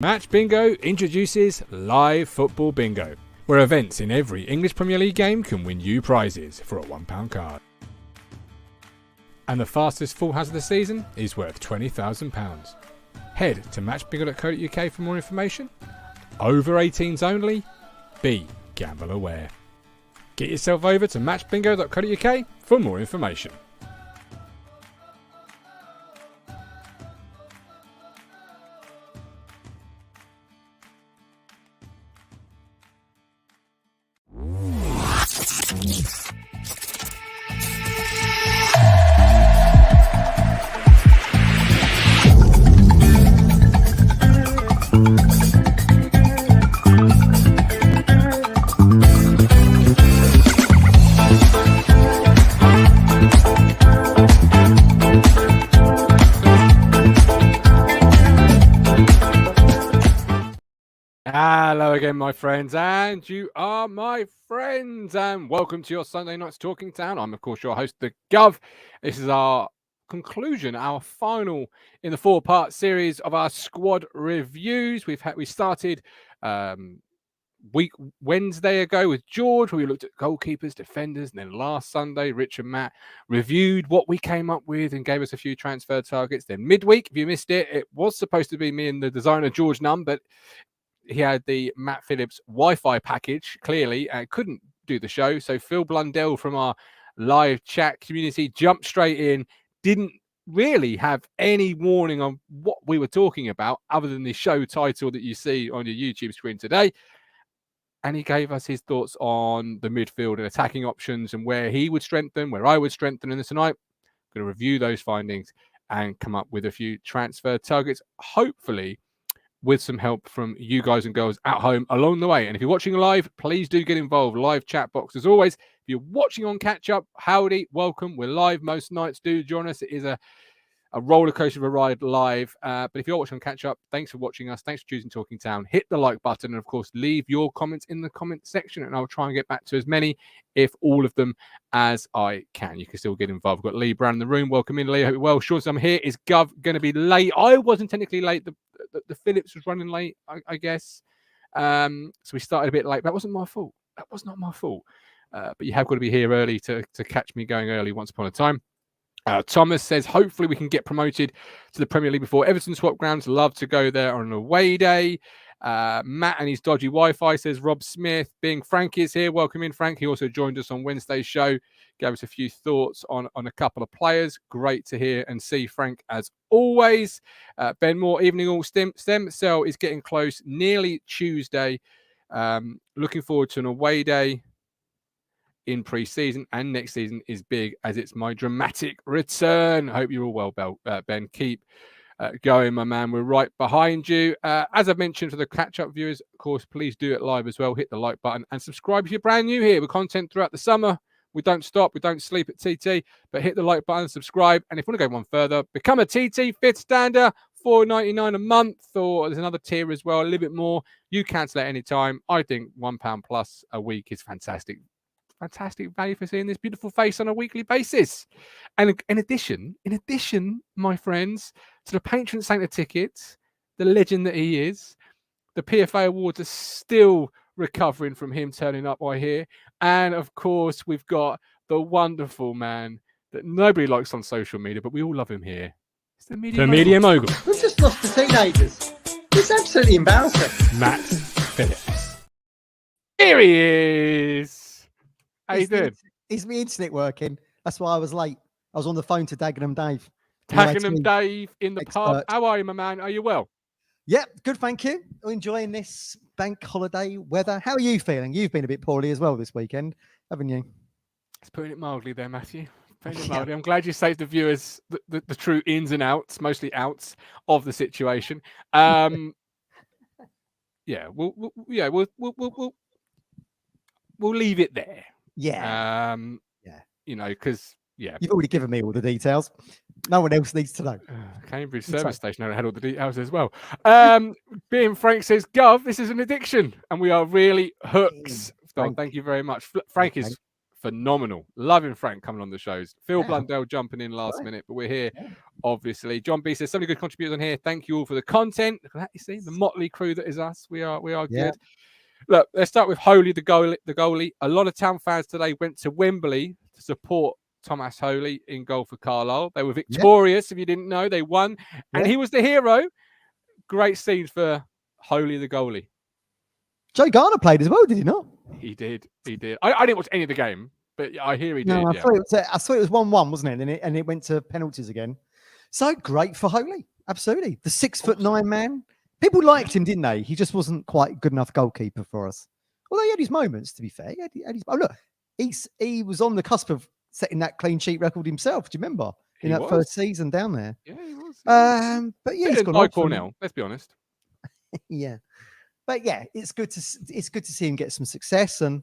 Match Bingo introduces Live Football Bingo, where events in every English Premier League game can win you prizes for a £1 card. And the fastest full house of the season is worth £20,000. Head to matchbingo.co.uk for more information. Over 18s only. Be gamble aware. Get yourself over to matchbingo.co.uk for more information. Hello again, my friends, and you are my friends, and welcome to your Sunday Night's Talking Town. I'm, of course, your host, the Gov. This is our conclusion, our final in the four-part series of our squad reviews. We started Wednesday ago with George, where we looked at goalkeepers, defenders, and then last Sunday, Rich and Matt reviewed what we came up with and gave us a few transfer targets. Then midweek, if you missed it, it was supposed to be me and the designer George Nunn, but he had the Matt Phillips Wi-Fi package, clearly, and couldn't do the show. So Phil Blundell from our live chat community jumped straight in, didn't really have any warning on what we were talking about other than the show title that you see on your YouTube screen today. And he gave us his thoughts on the midfield and attacking options and where he would strengthen, where I would strengthen. And tonight, I'm going to review those findings and come up with a few transfer targets, hopefully with some help from you guys and girls at home along the way. And if you're watching live, please do get involved. Live chat box as always. If you're watching on catch up, howdy, welcome. We're live most nights. Do join us. It is a roller coaster of a ride live. But if you're watching on catch up, thanks for watching us. Thanks for choosing Talking Town. Hit the like button and of course leave your comments in the comment section and I'll try and get back to as many, if all of them, as I can. You can still get involved. We've got Lee Brown in the room. Welcome in, Lee. Hope you're well. Sean, I'm here. Is Gov going to be late? I wasn't technically late. The Phillips was running late, I guess. So we started a bit late. That wasn't my fault. That was not my fault. But you have got to be here early to catch me going early once upon a time. Thomas says, hopefully we can get promoted to the Premier League before Everton swap grounds. Love to go there on an away day. Matt and his dodgy Wi-Fi, says Rob Smith. Being Frank is here. Welcome in, Frank. He also joined us on Wednesday's show. Gave us a few thoughts on a couple of players. Great to hear and see Frank as always. Ben Moore, evening all. Stem cell is getting close. Nearly Tuesday. Looking forward to an away day in pre-season, and next season is big as it's my dramatic return. I hope you're all well, Ben. Keep going, my man. We're right behind you. As I've mentioned for the catch-up viewers, of course, please do it live as well. Hit the like button and subscribe if you're brand new here. With content throughout the summer. We don't stop. We don't sleep at TT, but hit the like button, subscribe. And if you want to go one further, become a TT Fifth Stander, $4.99 a month, or there's another tier as well, a little bit more. You cancel at any time. I think £1 plus a week is fantastic. Fantastic value for seeing this beautiful face on a weekly basis. And in addition, my friends, to the patron saint of tickets, the legend that he is, the PFA Awards are still recovering from him turning up, I hear. And of course, we've got the wonderful man that nobody likes on social media, but we all love him here. It's the media mogul. We've just lost the teenagers. It's absolutely embarrassing. Matt Phillips. Here he is. How you doing? Is my internet working? That's why I was late. I was on the phone to Dagenham Dave. Dagenham Dave in the pub. How are you, my man? Are you well? Yep, good, thank you. Enjoying this bank holiday weather. How are you feeling? You've been a bit poorly as well this weekend, haven't you? It's putting it mildly there, Matthew. Putting it mildly. I'm glad you saved the viewers the true ins and outs, mostly outs of the situation. We'll leave it there. Yeah. You know, because you've already given me all the details. No one else needs to know. Cambridge service station had all the details as well. Being Frank says, Gov, this is an addiction, and we are really hooks. So thank you very much. Frank is phenomenal. Loving Frank coming on the shows. Phil Yeah. Blundell jumping in last Right. minute, but we're here, Yeah. obviously. John B says, so many good contributors on here. Thank you all for the content. Look at that, you see, the motley crew that is us. We are Yeah. good. Look, let's start with Holy, the goalie. A lot of Town fans today went to Wembley to support Thomas Holy in goal for Carlisle. They were victorious, if you didn't know. They won, and he was the hero. Great scenes for Holy, the goalie. Joe Garner played as well, did he not? He did. I didn't watch any of the game, but I hear he did. No, I Yeah. thought it was 1-1, wasn't it? And it went to penalties again. So great for Holy. Absolutely. The 6'9" man. People liked him, didn't they? He just wasn't quite good enough goalkeeper for us. Although he had his moments, to be fair. Look, he was on the cusp of setting that clean sheet record himself. Do you remember? In that first season down there. Yeah, he was. But yeah, he's gone like off and- Cornell, let's be honest. Yeah. But yeah, it's good to see him get some success. And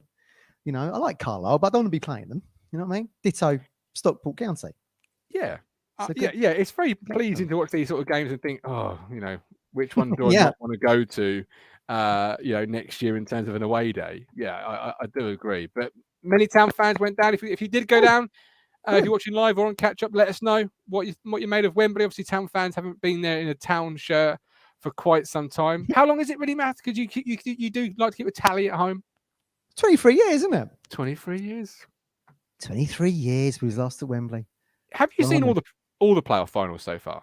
you know, I like Carlisle, but I don't want to be playing them. You know what I mean? Ditto Stockport County. Yeah. So Yeah. It's very pleasing to watch these sort of games and think, oh, you know, which one do I not want to go to, you know, next year in terms of an away day? Yeah, I do agree. But many Town fans went down. If you did go down, if you're watching live or on catch up, let us know what you made of Wembley. Obviously, Town fans haven't been there in a Town shirt for quite some time. How long does it really matter? Because you do like to keep a tally at home. 23 years, isn't it? 23 years. 23 years we was last at Wembley. Have you seen all the playoff finals so far?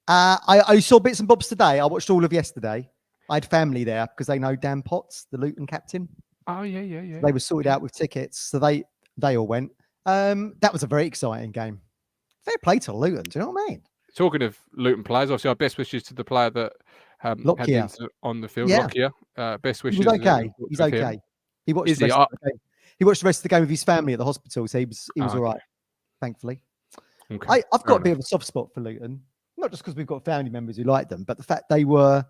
I saw bits and bobs today. I watched all of yesterday. I had family there because they know Dan Potts, the Luton captain. Oh yeah. They were sorted out with tickets, so they all went. That was a very exciting game. Fair play to Luton. Do you know what I mean? Talking of Luton players, obviously our best wishes to the player that had Lockyer on the field. Yeah. Lockyer, best wishes. He was okay. He's with him. okay. He watched Is the he? rest of the game. He watched the rest of the game with his family at the hospital, so he was all right, thankfully. Okay. I've got a bit of a soft spot for Luton, not just because we've got family members who like them, but the fact they were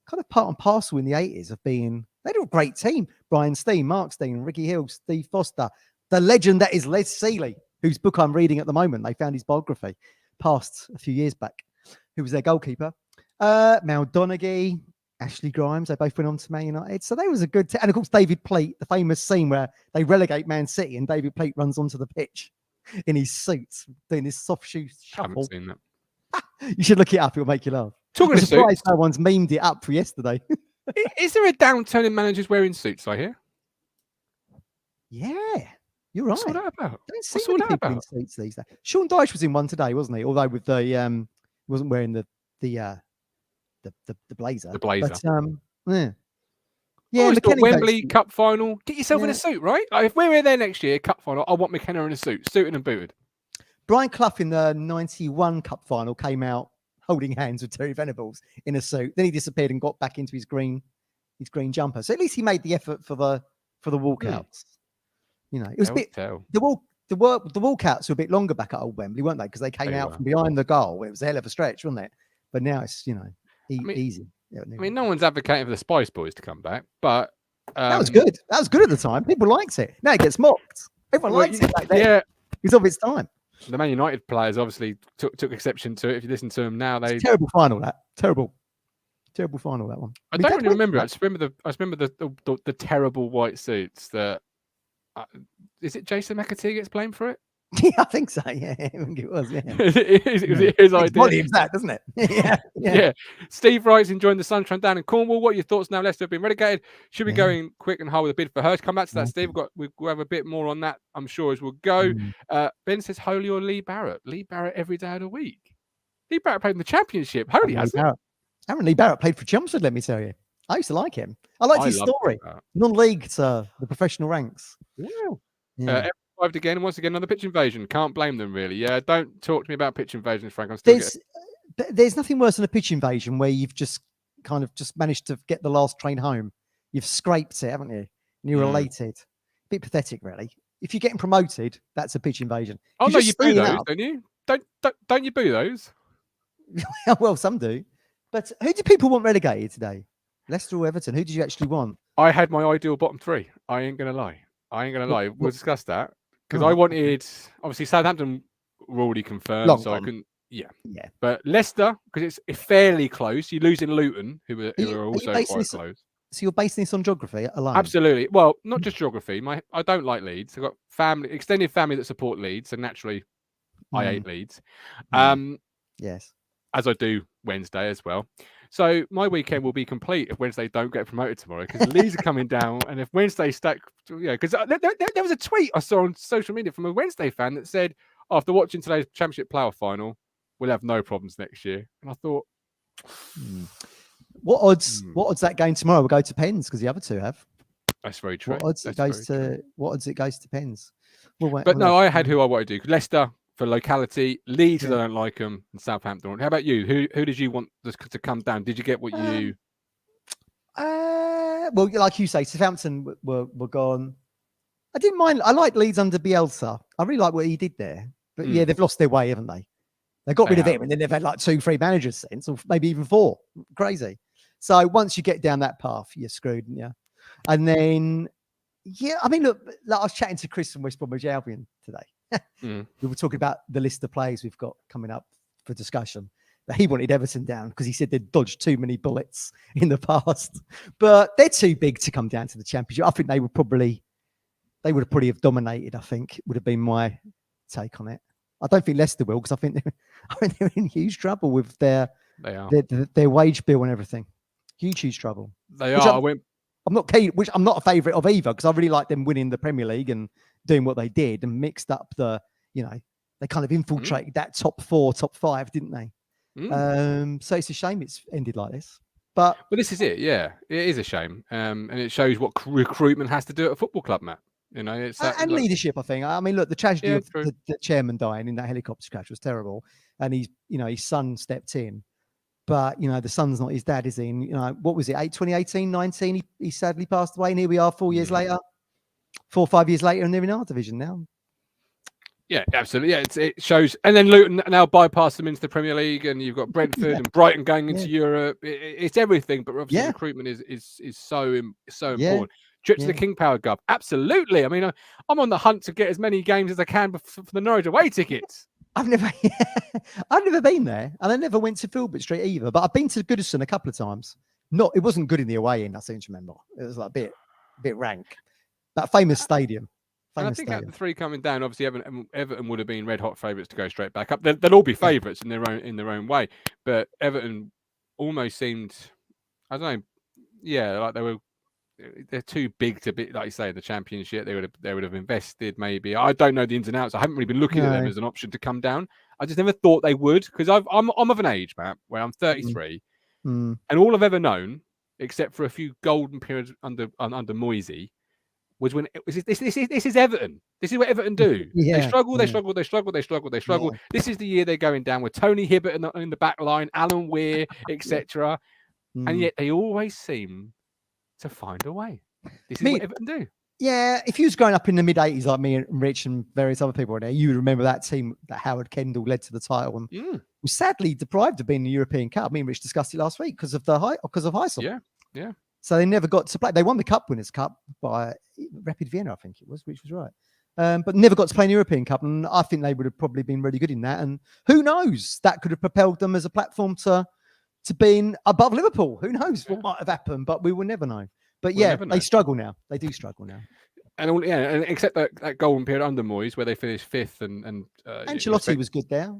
kind of part and parcel in the 80s of being, they were a great team. Brian Steen, Mark Steen, Ricky Hill, Steve Foster, the legend that is Les Seeley, whose book I'm reading at the moment. They found his biography, passed a few years back, who was their goalkeeper. Mal Donaghy, Ashley Grimes, they both went on to Man United. So they was a good team. And of course, David Pleat, the famous scene where they relegate Man City and David Pleat runs onto the pitch in his suits, doing this soft shoe I haven't shuffle. seen that. You should look it up. It'll make you laugh. Talking I'm of surprised suits, no one's memed it up for yesterday. is there a downturn in managers wearing suits? I hear. Yeah, you're right. What's all that about? Don't see What's all many that people in about? suits these days. Sean Dyche was in one today, wasn't he? Although with the he wasn't wearing the blazer. The blazer. But yeah. Yeah, Yeah, McKenna Wembley goes- Cup final. Get yourself in Yeah. a suit, right? Like, if we're there next year, Cup final, I want McKenna in a suit, suited and booted. Brian Clough in the 91 Cup final came out holding hands with Terry Venables in a suit. Then he disappeared and got back into his green jumper. So at least he made the effort for the walkouts. You know, it was a bit the walkouts were a bit longer back at Old Wembley, weren't they? Because they came They out were. from behind the goal. It was a hell of a stretch, wasn't it? But now it's mean- easy. Yeah, I mean, no one's advocating for the Spice Boys to come back, but that was good. That was good at the time. People liked it. Now it gets mocked. Everyone likes it back then. Yeah, It's of its time. the Man United players obviously took exception to it. If you listen to them now, they Terrible final. That terrible final. That one. I don't really remember. I just remember the terrible white suits that. Is it Jason McAtee gets blamed for it? Yeah, I think so. Yeah, I think it was. Yeah, it was his idea. volumes that, doesn't it? Yeah. Steve writes, enjoying the sunshine down in Cornwall. What are your thoughts now? Leicester have been relegated. Should be going quick and hard with a bid for her. Come back to that, Steve. We'll have a bit more on that, I'm sure, as we'll go. Ben says Holy or Lee Barrett. Lee Barrett every day of the week. Lee Barrett played in the Championship. Holy hasn't. Aaron Lee Barrett played for Chelmsford, let me tell you. I used to like him. I liked his story. Non-league to the professional ranks. Yeah. Arrived again, and once again, another pitch invasion. Can't blame them, really. Yeah, don't talk to me about pitch invasions, Frank. I'm still There's nothing worse than a pitch invasion where you've just managed to get the last train home. You've scraped it, haven't you? And you're elated. A bit pathetic, really. If you're getting promoted, that's a pitch invasion. Oh, no, you boo those, up, don't you? Don't you boo those? Well, some do. But who do people want relegated today? Leicester or Everton? Who did you actually want? I had my ideal bottom three. I ain't going to lie. We'll discuss that. Because I wanted, obviously, Southampton were already confirmed, so I couldn't. Yeah. But Leicester, because it's fairly close. You're losing Luton, who are also quite close. So you're basing this on geography alone? Absolutely. Well, not just geography. I don't like Leeds. I've got extended family that support Leeds, and naturally, I hate Leeds. Yes. As I do Wednesday as well. So my weekend will be complete if Wednesday don't get promoted tomorrow, because Leeds are coming down, and if Wednesday stack, because there was a tweet I saw on social media from a Wednesday fan that said, after watching today's Championship playoff final, we'll have no problems next year. And I thought, what odds? What odds that game tomorrow will go to pens, because the other two have. That's very true. What odds it goes to pens? But no, I had who I wanted to do. Leicester for locality, Leeds, I don't like them, and Southampton. How about you? Who did you want to come down? Did you get what you? Well, like you say, Southampton were gone. I didn't mind. I like Leeds under Bielsa. I really like what he did there. But yeah, they've lost their way, haven't they? They got rid of him, and then they've had like 2-3 managers since, or maybe even 4. Crazy. So once you get down that path, you're screwed, yeah. And then, I mean, look, like I was chatting to Chris from West Bromwich Albion today. We were talking about the list of players we've got coming up for discussion. But he wanted Everton down because he said they'd dodged too many bullets in the past. But they're too big to come down to the Championship. I think they would probably have dominated. I think would have been my take on it. I don't think Leicester will, because I think they're in huge trouble with their wage bill and everything. Huge trouble. They are. I'm not keen, which I'm not a favourite of either, because I really like them winning the Premier League and doing what they did and mixed up they kind of infiltrated that top 4, top 5, didn't they? So it's a shame it's ended like this. But this is it. Yeah, it is a shame, and it shows what recruitment has to do at a football club, Matt. You know, it's and leadership. I think. I mean, look, the tragedy of the chairman dying in that helicopter crash was terrible, and his son stepped in, but the son's not his dad, is he? And, what was it? 2018, 19? He sadly passed away, and here we are 4 years later, 4 or 5 years later, and they're in our division now. Yeah, absolutely. Yeah, it shows. And then Luton now bypass them into the Premier League, and you've got Brentford and Brighton going into Europe. It's everything, but obviously recruitment is so important. Trip to the King Power Cup, absolutely. I mean, I'm on the hunt to get as many games as I can for the Norwich away tickets. I've never been there, and I never went to Filbert Street either. But I've been to Goodison a couple of times. It wasn't good in the away end. I seem to remember it was like a bit rank. That famous stadium. And I think out of the 3 coming down, obviously Everton would have been red hot favourites to go straight back up. They'll all be favourites in their own way, but Everton almost seemed, I don't know, like they're too big to be, like you say, in the Championship. They would have invested maybe. I don't know the ins and outs. I haven't really been looking at them as an option to come down. I just never thought they would, because I'm of an age, Matt, where I'm 33, and all I've ever known, except for a few golden periods under Moisey, was when this is Everton. This is what Everton do. They struggle. Yeah. This is the year they're going down with Tony Hibbert in the back line, Alan Weir, etc. And yet they always seem to find a way. This is what Everton do. Yeah, if you was growing up in the mid-'80s like me and Rich and various other people in there, you would remember that team that Howard Kendall led to the title and was sadly deprived of being in the European Cup. Me and Rich discussed it last week because of Heysel. Yeah. So they never got to play. They won the Cup Winners' Cup by Rapid Vienna, I think it was, which was right. But never got to play in the European Cup. And I think they would have probably been really good in that. And who knows? That could have propelled them as a platform to being above Liverpool. Who knows what might have happened? But we will never know. But they struggle now. They do struggle now. And and except that golden period under Moyes where they finished 5th and Ancelotti was good there.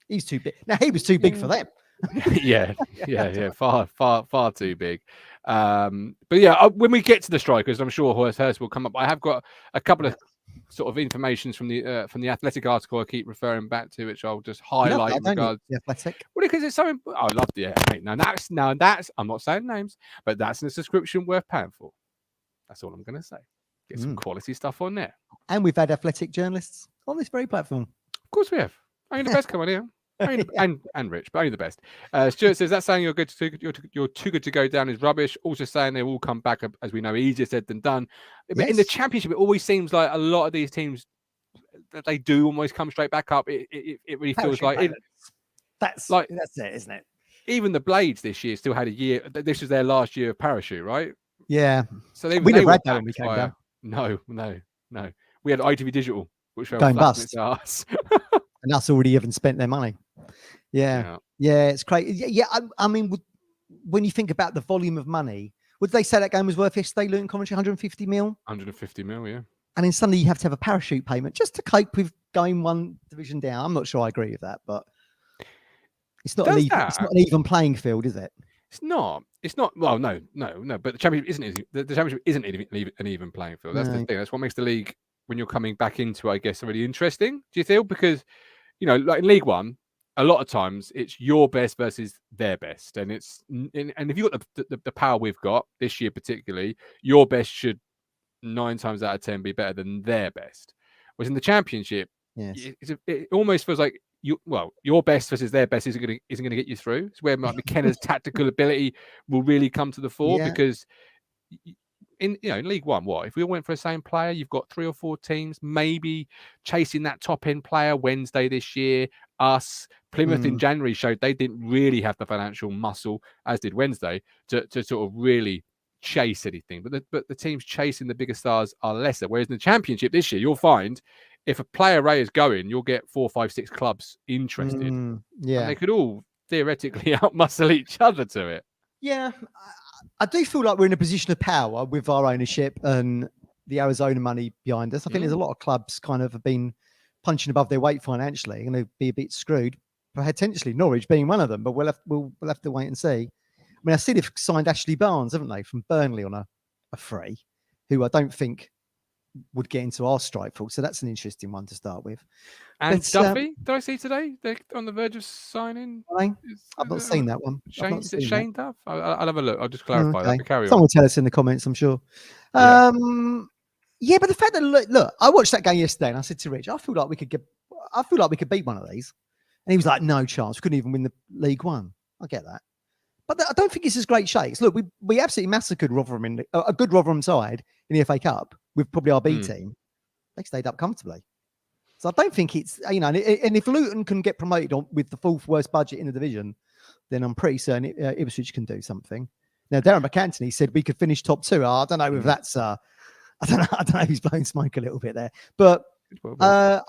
He's too big. Now he was too big for them. Far too big. But when we get to the strikers, I'm sure Hurst will come up. I have got a couple of sort of informations from the Athletic article I keep referring back to, which I'll just highlight in regards. The Athletic. Well, because it's so. I love the Now that's. I'm not saying names, but that's a subscription worth paying for. That's all I'm going to say. Get some quality stuff on there. And we've had Athletic journalists on this very platform. Of course we have. Only the best come on here. And Rich, but only the best. Stuart says that saying you're too good to go down is rubbish. Also saying they will come back, as we know, easier said than done. But in the Championship, it always seems like a lot of these teams that they do almost come straight back up. It really feels like that's it, isn't it? Even the Blades this year still had a year. This was their last year of parachute, right? Yeah. So we never had that when we came down. No. We had ITV Digital, which fell going bust. And us already haven't spent their money. Yeah, it's crazy. Yeah. I mean, when you think about the volume of money, What did they say that game was worth yesterday? Luton Coventry, 150 mil. 150 mil, yeah. And then suddenly you have to have a parachute payment just to cope with going one division down. I'm not sure I agree with that, but it's not it's not an even playing field, is it? It's not. It's not. Well, no. But the championship isn't. The championship isn't an even playing field. That's the thing. That's what makes the league, when you're coming back into, I guess, really interesting. Do you feel? Because, like in League One, a lot of times it's your best versus their best, and if you've got the power we've got this year particularly, your best should 9 times out of 10 be better than their best. Whereas in the championship, it almost feels like your best versus their best isn't going to get you through. It's where McKenna's tactical ability will really come to the fore, because in League One, if we all went for the same player, you've got 3 or 4 teams maybe chasing that top end player. Wednesday this year, us, Plymouth in January showed they didn't really have the financial muscle, as did Wednesday, to sort of really chase anything. But the teams chasing the bigger stars are lesser. Whereas in the championship this year, you'll find if a player array is going, you'll get 4, 5, 6 clubs interested. And they could all theoretically outmuscle each other to it. Yeah, I do feel like we're in a position of power with our ownership and the Arizona money behind us. I think there's a lot of clubs kind of have been punching above their weight financially, and they'll be a bit screwed. Potentially Norwich being one of them, but we'll have to wait and see. I mean, I see they've signed Ashley Barnes, haven't they, from Burnley on a free, who I don't think would get into our strike force. So that's an interesting one to start with. And Duffy, did I see today? They're on the verge of signing. I've not seen that one. Is it Shane Duff? I'll have a look. I'll just clarify that. Carry on. Someone will tell us in the comments, I'm sure. Yeah, but the fact that look, I watched that game yesterday and I said to Rich, I feel like we could beat one of these. And he was like, no chance. We couldn't even win the League One. I get that. But I don't think it's as great shakes. Look, we absolutely massacred Rotherham in a good Rotherham side in the FA Cup with probably our B team. They stayed up comfortably. So I don't think it's, and if Luton can get promoted with the 4th worst budget in the division, then I'm pretty certain Ipswich can do something. Now, Darren McAntony said we could finish top 2. I don't know if that's, I don't know if he's blowing smoke a little bit there. But I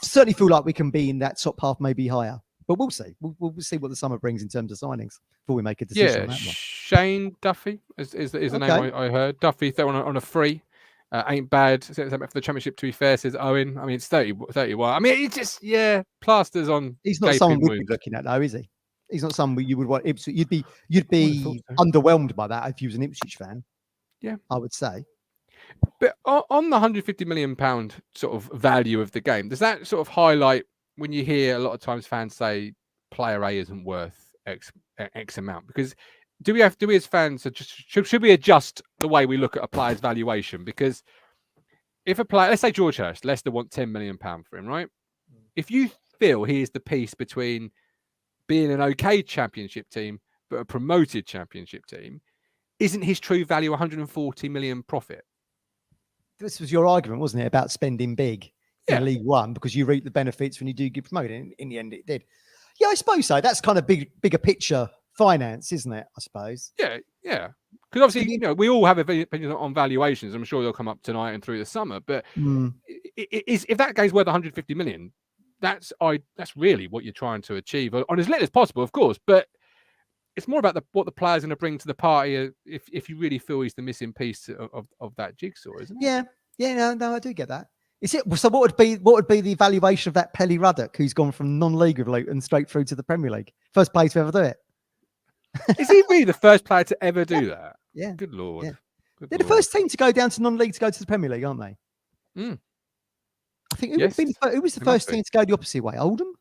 certainly feel like we can be in that top half, maybe higher. But we'll see. We'll see what the summer brings in terms of signings before we make a decision on that one. Shane Duffy is the name I heard. Duffy on a free. Ain't bad for the championship, to be fair, says Owen. I mean, it's 31. I mean, it's just, plasters on. He's not someone we'd be looking at, though, is he? He's not someone you would want. Ipswich. You'd be underwhelmed by that if you was an Ipswich fan. Yeah, I would say. But on the £150 million sort of value of the game, does that sort of highlight when you hear a lot of times fans say player A isn't worth X amount? Because do we as fans should we adjust the way we look at a player's valuation? Because if a player, let's say George Hurst, Leicester want £10 million for him, right? If you feel he is the piece between being an okay championship team but a promoted championship team, isn't his true value 140 million profit? This was your argument, wasn't it, about spending big in League One because you reap the benefits when you do get promoted. In the end, it did. Yeah, I suppose so. That's kind of bigger picture finance, isn't it? I suppose. Yeah. Because obviously, we all have opinions on valuations. I'm sure they'll come up tonight and through the summer. But if that game's worth 150 million, that's really what you're trying to achieve on as little as possible, of course. But it's more about what the player's going to bring to the party. If you really feel he's the missing piece of that jigsaw, isn't it? Yeah. No, I do get that. Is it so? What would be the evaluation of that Pelly Ruddock, who's gone from non-league with Luton straight through to the Premier League? First player to ever do it. Is he really the first player to ever do that? Yeah. Good Lord. Yeah. They're the first team to go down to non-league to go to the Premier League, aren't they? I think who was the first team to go the opposite way? Oldham.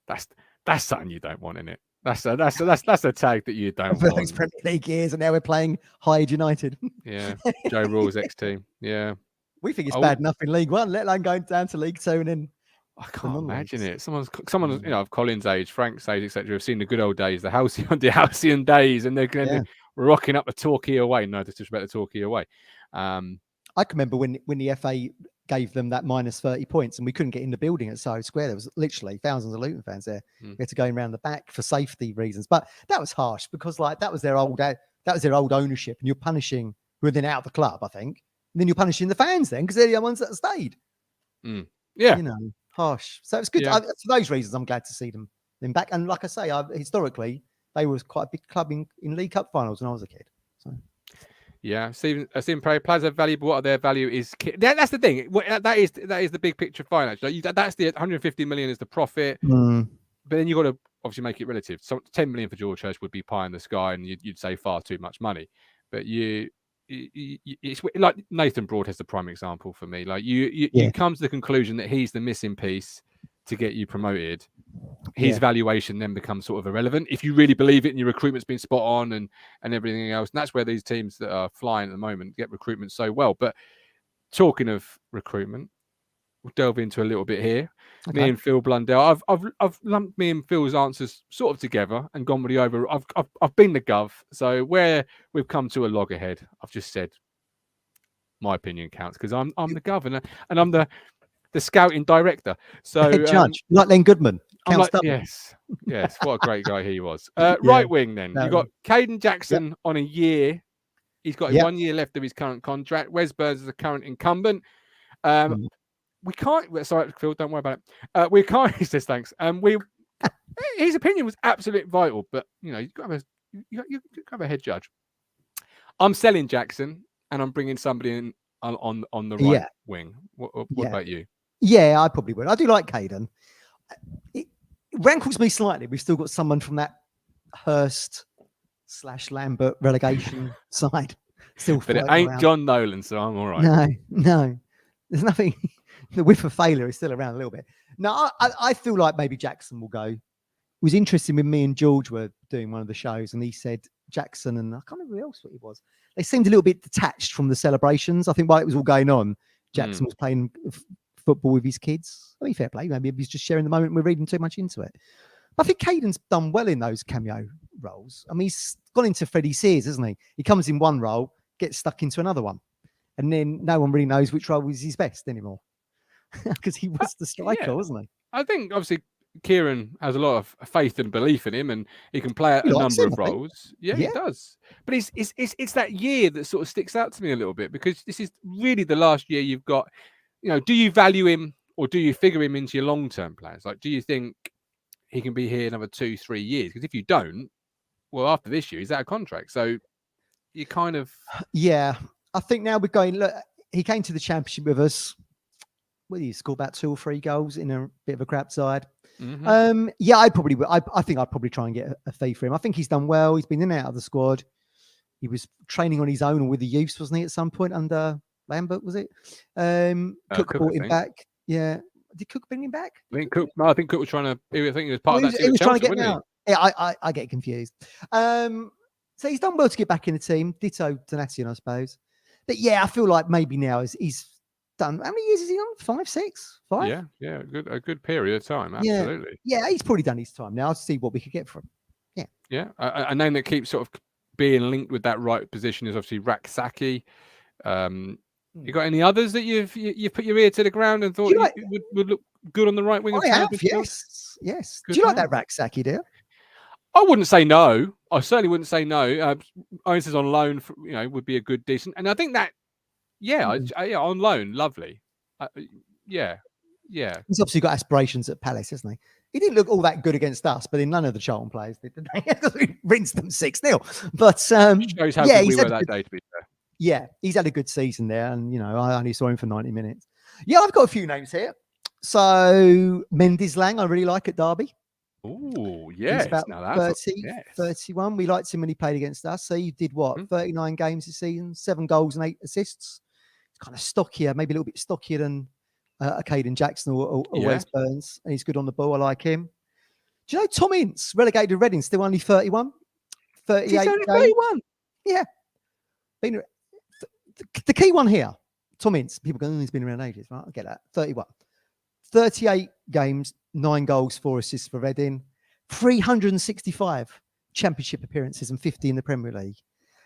That's something you don't want, isn't it? That's a tag that you don't want. Those Premier League years, and now we're playing Hyde United. Yeah, Joe Rawls' ex-team. Yeah, we think it's bad enough in League One, let alone going down to League Two and then. I can't imagine it. Someone, of Colin's age, Frank's age, etc., have seen the good old days, the halcyon days, and they're going to be rocking up the Torquay away. No disrespect to Torquay away. I can remember when the FA gave them that minus 30 points and we couldn't get in the building at Soho Square. There was literally thousands of Luton fans there. We had to go around the back for safety reasons. But that was harsh because that was their old ownership, and you're punishing who are then out of the club, I think. And then you're punishing the fans then because they're the ones that stayed. Yeah. Harsh. So it's good. Yeah. For those reasons, I'm glad to see them back. And like I say, historically, they was quite a big club in League Cup finals when I was a kid. So. Yeah, Stephen players are valuable. What their value is? That's the thing. That is the big picture finance. Like that's the 150 million is the profit, but then you got to obviously make it relative. So 10 million for George Church would be pie in the sky, and you'd say far too much money. But it's like Nathan Broad has the prime example for me. Like you come to the conclusion that he's the missing piece to get you promoted. His valuation then becomes sort of irrelevant if you really believe it and your recruitment's been spot on and everything else. And that's where these teams that are flying at the moment get recruitment so well. But talking of recruitment, we'll delve into a little bit here. Okay. Me and Phil Blundell. I've lumped me and Phil's answers sort of together and gone with the over. I've been the gov. So where we've come to a loggerhead, I've just said my opinion counts because I'm the governor and I'm the scouting director. So head judge, like Len Goodman. I'm like, yes, what a great guy he was. Right wing, then you got Caden Jackson on a year. He's got 1 year left of his current contract. Wes Burns is the current incumbent. We can't. Sorry, Phil, don't worry about it. We can't. He says thanks. His opinion was absolutely vital, but you've got to have a head judge. I'm selling Jackson, and I'm bringing somebody in on the right wing. What about you? Yeah, I probably would. I do like Caden. It rankles me slightly. We've still got someone from that Hurst/Lambert relegation side still. But it ain't around. John Nolan, so I'm all right. No. There's nothing. The whiff of failure is still around a little bit. No, I feel like maybe Jackson will go. It was interesting when me and George were doing one of the shows, and he said Jackson, and I can't remember who else what he was. They seemed a little bit detached from the celebrations. I think while it was all going on, Jackson was playing football with his kids. I mean, fair play. Maybe he's just sharing the moment. We're reading too much into it. But I think Caden's done well in those cameo roles. I mean, he's gone into Freddie Sears, hasn't he? He comes in one role, gets stuck into another one. And then no one really knows which role is his best anymore. Because he was the striker, wasn't he? I think, obviously, Kieran has a lot of faith and belief in him, and he can play a number of roles. Yeah, he does. But it's that year that sort of sticks out to me a little bit, because this is really the last year you've got. Do you value him or do you figure him into your long-term plans? Like, do you think he can be here another 2-3 years? Because if you don't, well, after this year, he's out of contract. So you kind of... Yeah. I think now we're going... Look, he came to the championship with us. Well, he scored about 2 or 3 goals in a bit of a crap side. Yeah, I probably would. I think I'd probably try and get a fee for him. I think he's done well. He's been in and out of the squad. He was training on his own or with the youths, wasn't he, at some point under... Lambert, was it? Cook brought him back. Yeah. Did Cook bring him back? I think Cook was trying to... I think he was part of that team. He was trying to get him out. Yeah, I get confused. So he's done well to get back in the team. Ditto Donatian, I suppose. But yeah, I feel like maybe now he's done... How many years is he on? 5, 6? 5? Yeah. A good period of time. Absolutely. Yeah, he's probably done his time now. I'll see what we could get from him. Yeah. A name that keeps sort of being linked with that right position is obviously Raksaki. You got any others that you've put your ear to the ground and thought would look good on the right wing? Yes. Do you like that Raksaki, dear? I wouldn't say no. I certainly wouldn't say no. Owens is on loan, would be a good, decent. And I think that, on loan, lovely. Yeah. He's obviously got aspirations at Palace, hasn't he? He didn't look all that good against us, but in none of the Charlton players did they? Because we rinsed them 6-0. But shows how good we were that day, to be fair. Yeah, he's had a good season there, and I only saw him for 90 minutes. Yeah, I've got a few names here. So Mendes Lang, I really like at Derby. Oh, yes. He's about now 31. We liked him when he played against us. So he did what? 39 games this season, 7 goals and 8 assists. He's kind of stockier, maybe a little bit stockier than Caden Jackson or Wes Burns. And he's good on the ball. I like him. Do you know Tom Ince, relegated to Reading, still only 31? 38 He's only 31? Yeah. The key one here, Tom Ince, people go, he's been around ages, right? I get that. 31. 38 games, 9 goals, 4 assists for Reading, 365 championship appearances and 50 in the Premier League.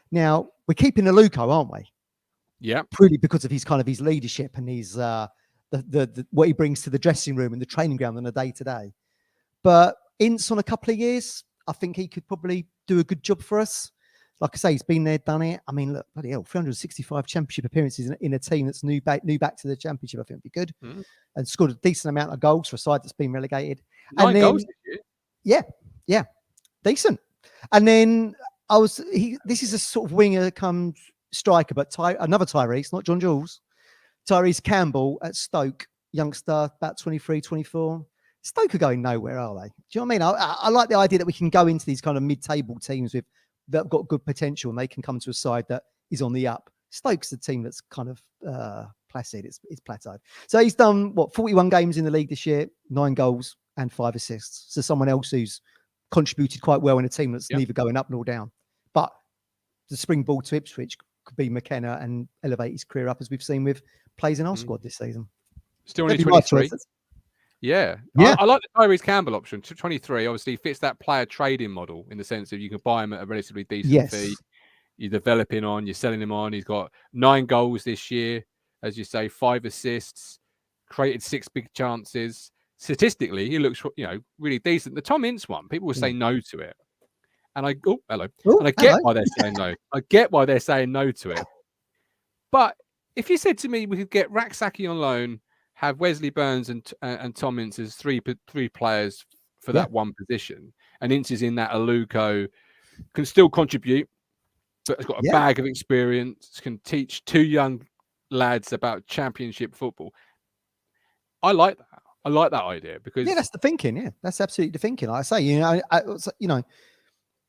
Now, we're keeping Aluko, aren't we? Yeah. Purely because of his leadership and his what he brings to the dressing room and the training ground on a day-to-day. But Ince on a couple of years, I think he could probably do a good job for us. Like I say, he's been there, done it. I mean, look, bloody hell, 365 championship appearances in a team that's new back to the championship, I think would be good. And scored a decent amount of goals for a side that's been relegated. 9 goals this year? Yeah. Decent. And then this is a sort of winger come striker, but another Tyrese, not John Jules. Tyrese Campbell at Stoke, youngster, about 23, 24. Stoke are going nowhere, are they? Do you know what I mean? I like the idea that we can go into these kind of mid-table teams that have got good potential and they can come to a side that is on the up. Stoke's a team that's kind of placid. It's plateaued. So he's done, 41 games in the league this year, 9 goals and 5 assists. So someone else who's contributed quite well in a team that's neither going up nor down. But the springboard to Ipswich could be McKenna and elevate his career up, as we've seen with plays in our squad this season. Still only 23. Yeah. I like the Tyrese Campbell option. 23 obviously fits that player trading model in the sense that you can buy him at a relatively decent fee. You're developing on, you're selling him on. He's got 9 goals this year, as you say, 5 assists, created 6 big chances. Statistically, he looks, really decent. The Tom Ince one, people will say no to it. And I get why they're saying no. I get why they're saying no to it. But if you said to me we could get Raksaki on loan, have Wesley Burns and Tom Ince as three players for that one position, and Ince is in that Aluko, can still contribute, but has got a bag of experience, can teach 2 young lads about championship football. I like that. I like that idea because that's the thinking. Yeah, that's absolutely the thinking. Like I say,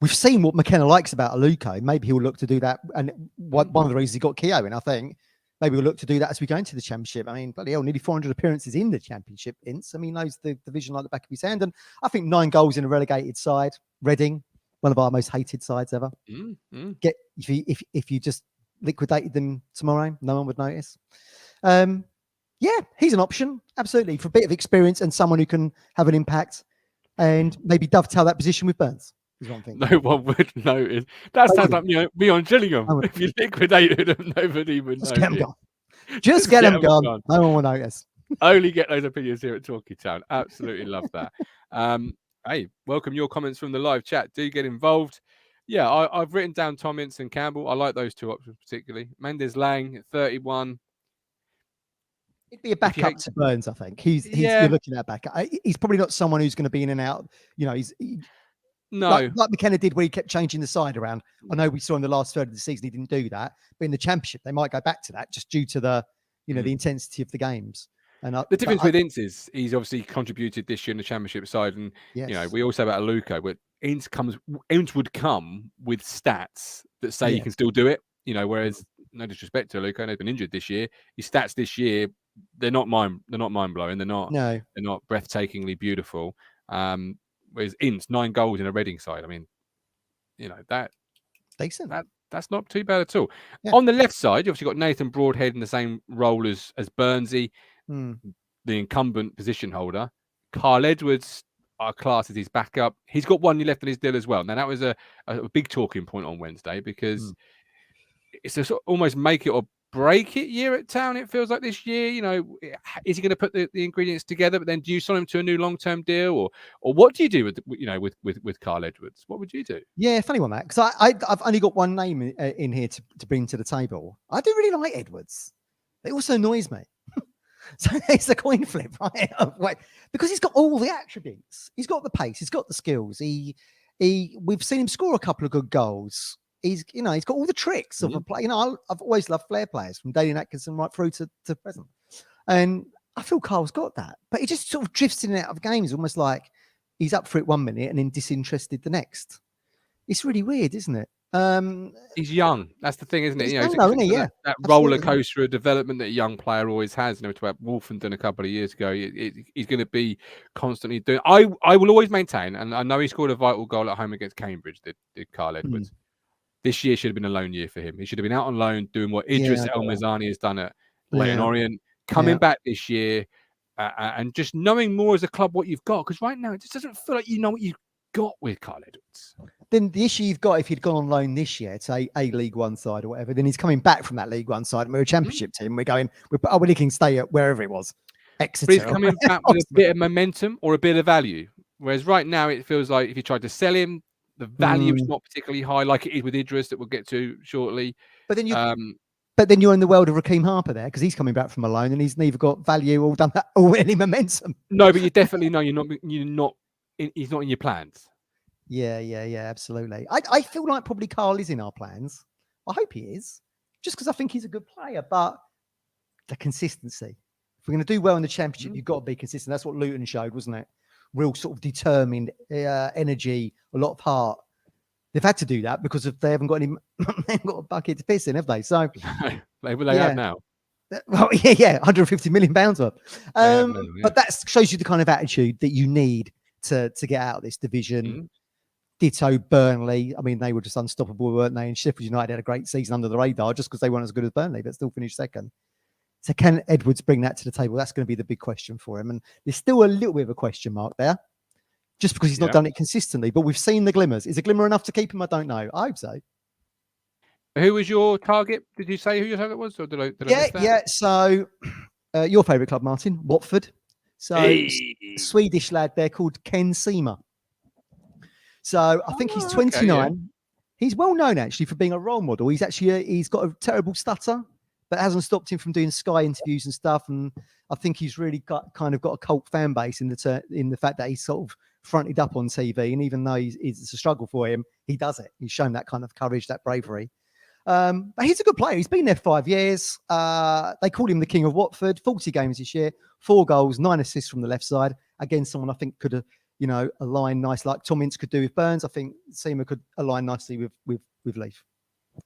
we've seen what McKenna likes about Aluko. Maybe he'll look to do that, and one of the reasons he got Keogh in, I think. Maybe we'll look to do that as we go into the championship. I mean, bloody hell, nearly 400 appearances in the championship. Ince. I mean, he knows the division like the back of his hand. And I think 9 goals in a relegated side. Reading, one of our most hated sides ever. If you just liquidated them tomorrow, no one would notice. He's an option, absolutely, for a bit of experience and someone who can have an impact and maybe dovetail that position with Burns. Is one thing. No one would notice. That sounds like me on Gillingham. If you liquidated them, nobody would notice. Get them gone. Just get them gone. No one will notice. Only get those opinions here at Talkie Town. Absolutely love that. Hey, welcome your comments from the live chat. Do get involved. Yeah, I've written down Tom Ince and Campbell. I like those 2 options particularly. Mendes Lang at 31. It'd be a backup to Burns, I think. You're looking at backup. He's probably not someone who's going to be in and out. Like McKenna did when he kept changing the side around. I know we saw in the last third of the season he didn't do that, but in the championship they might go back to that just due to the the intensity of the games. And the difference with Ince is he's obviously contributed this year in the championship side, and we also have about Aluko, but Ince would come with stats that say he can still do it. Whereas no disrespect to Aluko, he's been injured this year. His stats this year they're not mind blowing. They're not breathtakingly beautiful. Whereas Ince 9 goals in a Reading side. I mean, that decent. That's not too bad at all. Yeah. On the left side, you obviously got Nathan Broadhead in the same role as Burnsy, the incumbent position holder. Carl Edwards, our class as his backup. He's got 1 year left on his deal as well. Now that was a big talking point on Wednesday because it's a sort of almost make it or break it year at Town. It feels like this year, is he going to put the ingredients together? But then do you sign him to a new long-term deal, or what do you do with Carl Edwards? What would you do? Yeah, funny one that because I've only got one name in here to bring to the table. I do really like Edwards. It also annoys me. So it's a coin flip, right? Because he's got all the attributes. He's got the pace. He's got the skills. We've seen him score a couple of good goals. He's got all the tricks of a play. I've always loved flair players from Daniel Atkinson right through to present. And I feel Carl's got that, but he just sort of drifts in and out of games, almost like he's up for it 1 minute and then disinterested the next. It's really weird, isn't it? He's young. That's the thing, isn't it? That Absolutely. roller coaster of development that a young player always has. To about Wolfenden a couple of years ago, he's going to be constantly doing. I will always maintain, and I know he scored a vital goal at home against Cambridge. Did Carl Edwards? This year should have been a loan year for him. He should have been out on loan doing what Idris El Mizani has done at Leyton Orient. Coming back this year and just knowing more as a club what you've got. Because right now it just doesn't feel like you know what you've got with Carl Edwards. Then the issue you've got if he'd gone on loan this year to a League One side or whatever, then he's coming back from that League One side and we're a Championship team. We're he can stay at wherever it was. Exeter. But he's coming back with a bit of momentum or a bit of value. Whereas right now it feels like if you tried to sell him, the value is not particularly high, like it is with Idris that we'll get to shortly. But then you're in the world of Raheem Harper there because he's coming back from a loan and he's neither got value or done that or any momentum. No, but you definitely know he's not in your plans. Yeah, absolutely. I feel like probably Carl is in our plans. I hope he is, just because I think he's a good player. But the consistency. If we're going to do well in the Championship, you've got to be consistent. That's what Luton showed, wasn't it? Real sort of determined energy, a lot of heart. They've had to do that because if they haven't got any, they haven't got a bucket to piss in, have they? So they have now. Well, yeah, 150 million pounds worth. Now, yeah. But that shows you the kind of attitude that you need to get out of this division. Ditto Burnley. I mean, they were just unstoppable, weren't they? And Sheffield United had a great season under the radar just because they weren't as good as Burnley, but still finished second. So can Edwards bring that to the table? That's going to be the big question for him. And there's still a little bit of a question mark there, just because he's not done it consistently. But we've seen the glimmers. Is a glimmer enough to keep him? I don't know. I hope so. Who was your target? Did you say who your target was? Or did I miss that? Yeah. So your favourite club, Martin, Watford. So Swedish lad there called Ken Seamer. So I think he's 29. Okay, yeah. He's well known actually for being a role model. He's got a terrible stutter, but it hasn't stopped him from doing Sky interviews and stuff. And I think he's really got a cult fan base in the fact that he's sort of fronted up on TV. And even though it's a struggle for him, he does it. He's shown that kind of courage, that bravery. But he's a good player. He's been there 5 years. They call him the King of Watford. 40 games this year, 4 goals, 9 assists from the left side. Again, someone I think could have, align nice like Tom Ince could do with Burns. I think Seamer could align nicely with Leaf.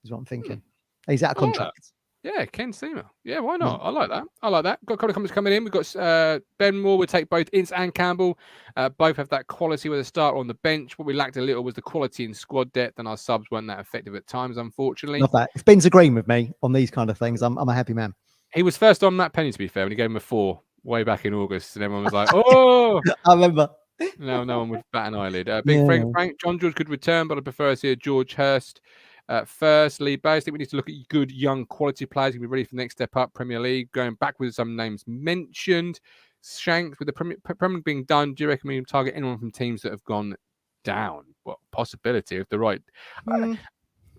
Is what I'm thinking. He's out of contract. Yeah, Ken Seamer. Yeah, why not? I like that. Got a couple of comments coming in. We've got Ben Moore would take both Ince and Campbell. Both have that quality with a starter on the bench. What we lacked a little was the quality in squad depth, and our subs weren't that effective at times, unfortunately. Not that. If Ben's agreeing with me on these kind of things, I'm a happy man. He was first on Matt Penny, to be fair, when he gave him a 4 way back in August, and everyone was like, "Oh!" I remember. No one would bat an eyelid. Frank John George could return, but I prefer to see a George Hurst first. Lee Bowes. I think we need to look at good young quality players who can be ready for the next step up. Premier League, going back with some names mentioned. Shanks, with the Premier League being done, do you recommend we target anyone from teams that have gone down? What possibility of the right? The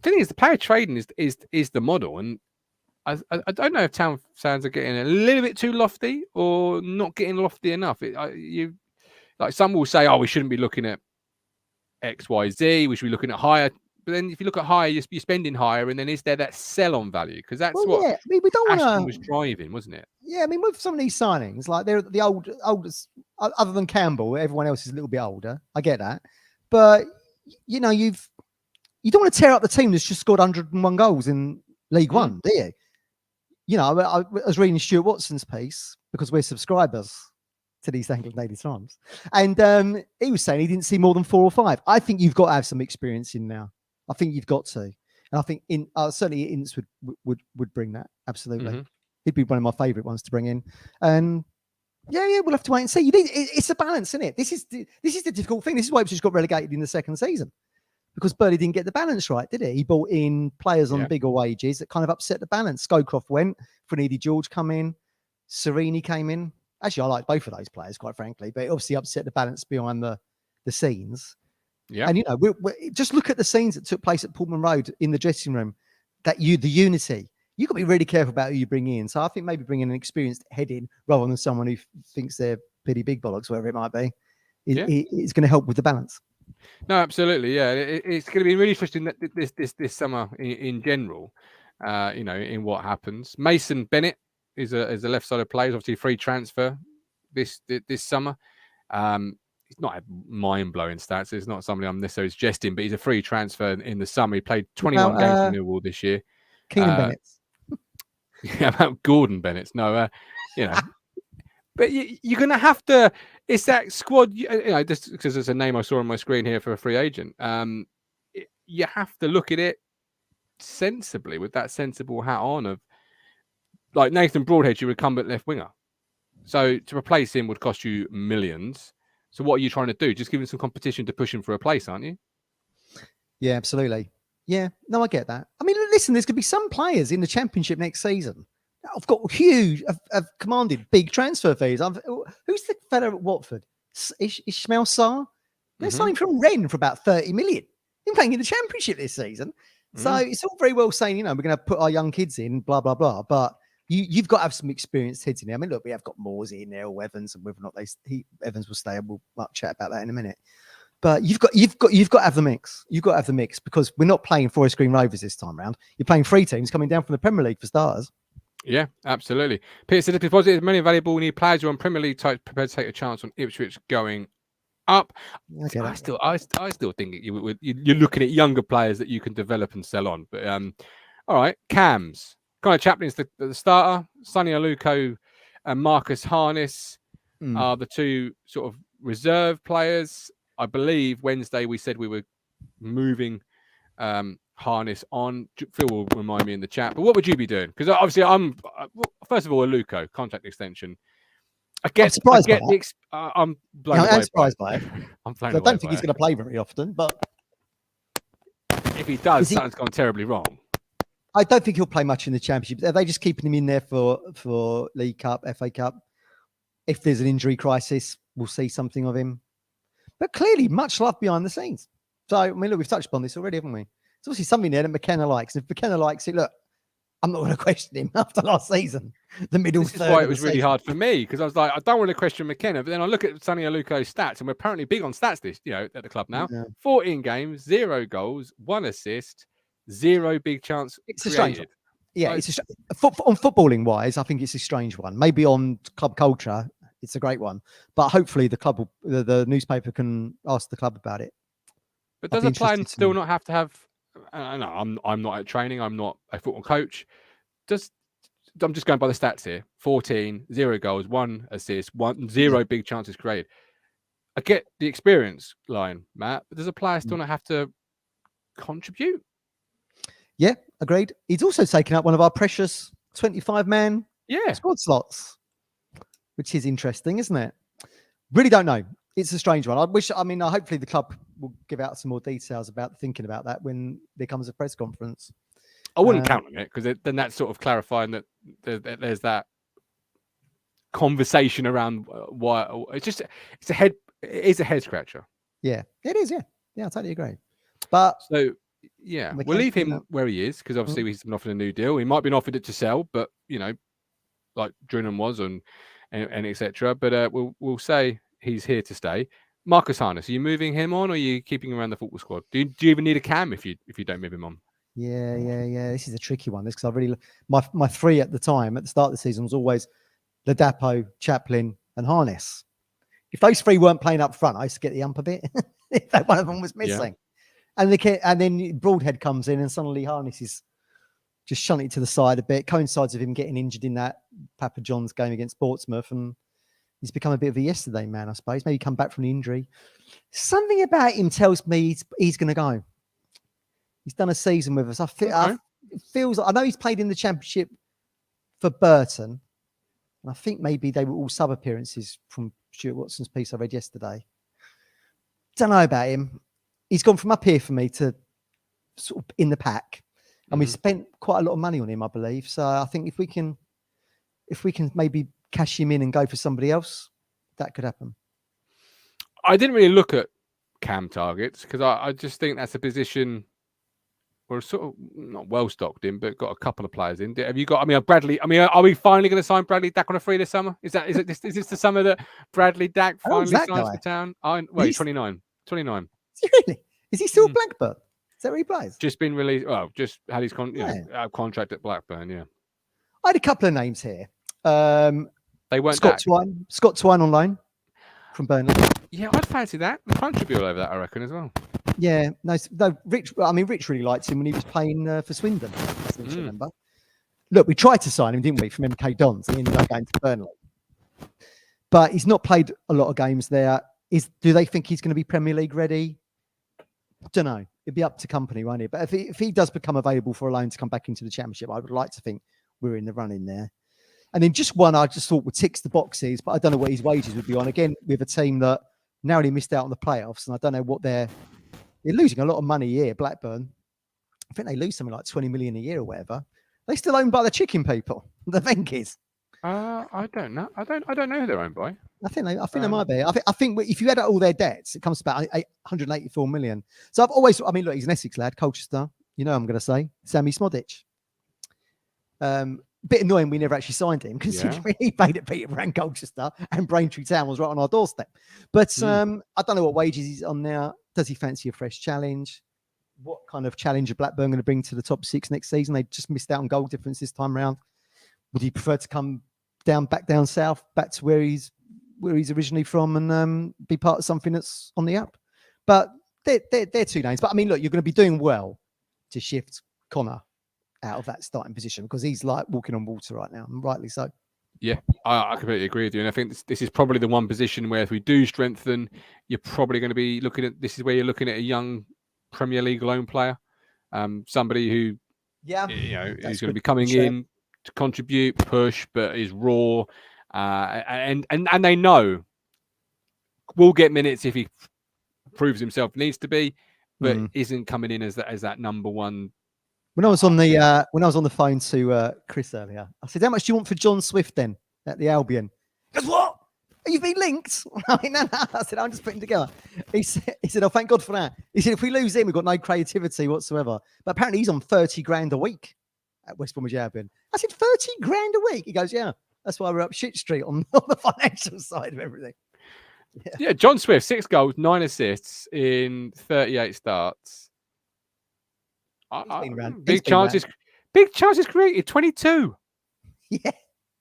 thing is, the player trading is the model, and I don't know if Town fans are getting a little bit too lofty or not getting lofty enough. Like some will say, we shouldn't be looking at X, Y, Z. We should be looking at higher. But then if you look at higher, you're spending higher. And then is there that sell-on value? Because that's what we don't Ashton was driving, wasn't it? Yeah, I mean, with some of these signings, like they're the oldest, other than Campbell, everyone else is a little bit older. I get that. But, you don't want to tear up the team that's just scored 101 goals in League One, do you? I was reading Stuart Watson's piece because we're subscribers to these England Daily Times, and he was saying he didn't see more than 4 or 5. I think you've got to have some experience in now. I think you've got to, and I think certainly Ince would bring that absolutely. He'd be one of my favourite ones to bring in, and we'll have to wait and see. It's a balance, isn't it? This is the difficult thing. This is why Ipswich got relegated in the second season, because Burnley didn't get the balance right, did he? He brought in players on bigger wages that kind of upset the balance. Scowcroft went, Finidi George come in, Serini came in. Actually, I like both of those players, quite frankly, but it obviously upset the balance behind the scenes. Yeah. And, we just look at the scenes that took place at Portman Road in the dressing room, the unity. You've got to be really careful about who you bring in. So I think maybe bringing an experienced head in rather than someone who thinks they're pretty big bollocks, whatever it might be, is going to help with the balance. No, absolutely. Yeah. It's going to be really interesting that this summer in general, in what happens. Mason Bennett is a left-sided player. He's obviously a free transfer this summer. He's not a mind-blowing stats. It's not somebody I'm necessarily suggesting, but he's a free transfer in the summer. He played 21 games for Millwall this year. Keenan Bennett. Yeah, about Gordon Bennett. No, but you're going to have to. It's that squad. Just because there's a name I saw on my screen here for a free agent. You have to look at it sensibly with that sensible hat on of. Like Nathan Broadhead's your incumbent left winger. So to replace him would cost you millions. So what are you trying to do? Just give him some competition to push him for a place, aren't you? Yeah, absolutely. Yeah, no, I get that. I mean, listen, there's going to be some players in the Championship next season. I've got have commanded big transfer fees. Who's the fellow at Watford? Ismail Sarr? They're signing from Rennes for about 30 million. He's playing in the Championship this season. So it's all very well saying, we're going to put our young kids in, blah, blah, blah. But you've got to have some experienced heads in there. I mean, look, we have got Morsey in there, or Evans, and whether or not Evans will stay, and we'll chat about that in a minute. But you've got to have the mix. You've got to have the mix because we're not playing Forest Green Rovers this time round. You're playing 3 teams coming down from the Premier League for starters. Yeah, absolutely. Peter said, if it's positive, many valuable new players who are on Premier League types prepared to take a chance on Ipswich going up. I still think you're looking at younger players that you can develop and sell on. But all right, Cams. Connor Chaplin's the starter. Sonny Aluko and Marcus Harness are the 2 sort of reserve players. I believe Wednesday we said we were moving Harness on. Phil will remind me in the chat. But what would you be doing? Because obviously I'm first of all Aluko contract extension. I'm surprised by it. I'm surprised by it. I don't think he's going to play very often, but if he does, something's gone terribly wrong. I don't think he'll play much in the Championship. Are they just keeping him in there for League Cup, FA Cup? If there's an injury crisis, we'll see something of him. But clearly, much love behind the scenes. So, I mean, look, we've touched upon this already, haven't we? It's obviously something there that McKenna likes. If McKenna likes it, look, I'm not going to question him after last season. The middle third. This is why it was really hard for me, because I was like, I don't want to question McKenna. But then I look at Sonny Aluko's stats, and we're apparently big on stats at the club now. Yeah. 14 games, 0 goals, 1 assist, 0 big chance it's created. A strange one. Yeah, on footballing wise, I think it's a strange one. Maybe on club culture, it's a great one. But hopefully the club, the newspaper can ask the club about it. But does a plan still not have to have? No, I'm not at training. I'm not a football coach. I'm just going by the stats here. 14, 0 goals, 1 assist, 0 big chances created. I get the experience line, Matt, but does a player still not have to contribute? Yeah, agreed. He's also taken up one of our precious 25-man squad slots, which is interesting, isn't it? Really don't know. It's a strange one. Hopefully the club will give out some more details about thinking about that when there comes a press conference. I wouldn't count on it, because then that's sort of clarifying that there's that conversation around why it's a head scratcher. Yeah, it is. Yeah, I totally agree. But so yeah, we'll leave him where he is, because obviously he's been offered a new deal. He might be offered it to sell, but like Drinham was and etc. But we'll say he's here to stay. Marcus Harness, are you moving him on, or are you keeping him around the football squad? Do you even need a cam if you don't move him on? Yeah. This is a tricky one. This, because I really my 3 at the time at the start of the season was always Ladapo, Chaplin, and Harness. If those 3 weren't playing up front, I used to get the ump a bit. If that one of them was missing, and then Broadhead comes in, and suddenly Harness is just shunted to the side a bit. Coincides with him getting injured in that Papa John's game against Portsmouth, and he's become a bit of a yesterday man, I suppose. Maybe come back from the injury. Something about him tells me he's going to go. He's done a season with us. I feels like, I know he's played in the Championship for Burton, and I think maybe they were all sub appearances from Stuart Watson's piece I read yesterday. Don't know about him. He's gone from up here for me to sort of in the pack, and we spent quite a lot of money on him, I believe. So I think if we can maybe cash him in and go for somebody else, that could happen. I didn't really look at cam targets, because I just think that's a position we're sort of not well stocked in, but got a couple of players in. Have you got? Bradley. Are we finally going to sign Bradley Dack on a free this summer? Is this the summer that Bradley Dack finally signs for Town? He's 29. 29. Is he really? Is he still Blackburn? Is that where he plays? Just been released. Well, just had his contract at Blackburn. Yeah. I had a couple of names here. They weren't Scott Twine on loan from Burnley. Yeah, I'd fancy that. The punch would be all over that, I reckon, as well. Yeah, no, Rich really liked him when he was playing for Swindon. I remember. Look, we tried to sign him, didn't we, from MK Dons? He ended up going to Burnley, but he's not played a lot of games there. Do they think he's going to be Premier League ready? Don't know. It'd be up to company, won't it? But if he does become available for a loan to come back into the Championship, I would like to think we're in the running there. And then just one I just thought would tick the boxes, but I don't know what his wages would be on. Again, with a team that narrowly missed out on the playoffs, and I don't know what they're losing a lot of money here, Blackburn. I think they lose something like 20 million a year or whatever. They still owned by the chicken people, the Venkies. I don't know. I don't know who they're owned by. I think they might be. I think if you add out all their debts, it comes to about 184 million. So I've always, look, he's an Essex lad, Colchester. You know, I'm going to say Sammy Smodic. bit annoying we never actually signed him, considering he played at Peterborough and Colchester, and Braintree Town was right on our doorstep. But I don't know what wages he's on now. Does he fancy a fresh challenge? What kind of challenge are Blackburn going to bring to the top 6 next season? They just missed out on goal difference this time round. Would he prefer to come back down south, back to where he's originally from, and be part of something that's on the up? But they're 2 names. But I mean, look, you're going to be doing well to shift Connor out of that starting position, because he's like walking on water right now, and rightly so. Yeah, I completely agree with you. And I think this is probably the one position where if we do strengthen, you're probably going to be looking at, this is where you're looking at a young Premier League loan player, somebody who, who's going to be coming in to contribute, push, but is raw, and they know will get minutes if he proves himself needs to be, but isn't coming in as that number one. When I was on the phone to Chris earlier, I said, "How much do you want for John Swift then at the Albion?" He goes, "What? Have you been linked?" I mean, no. I said, "I'm just putting together." He said, "Oh, thank God for that." He said, "If we lose him, we've got no creativity whatsoever." But apparently, he's on 30 grand a week at West Bromwich Albion. I said, 30 grand a week? He goes, "Yeah, that's why we're up shit street on the financial side of everything." Yeah, John Swift, 6 goals, 9 assists in 38 starts. Big chances created, 22. Yeah,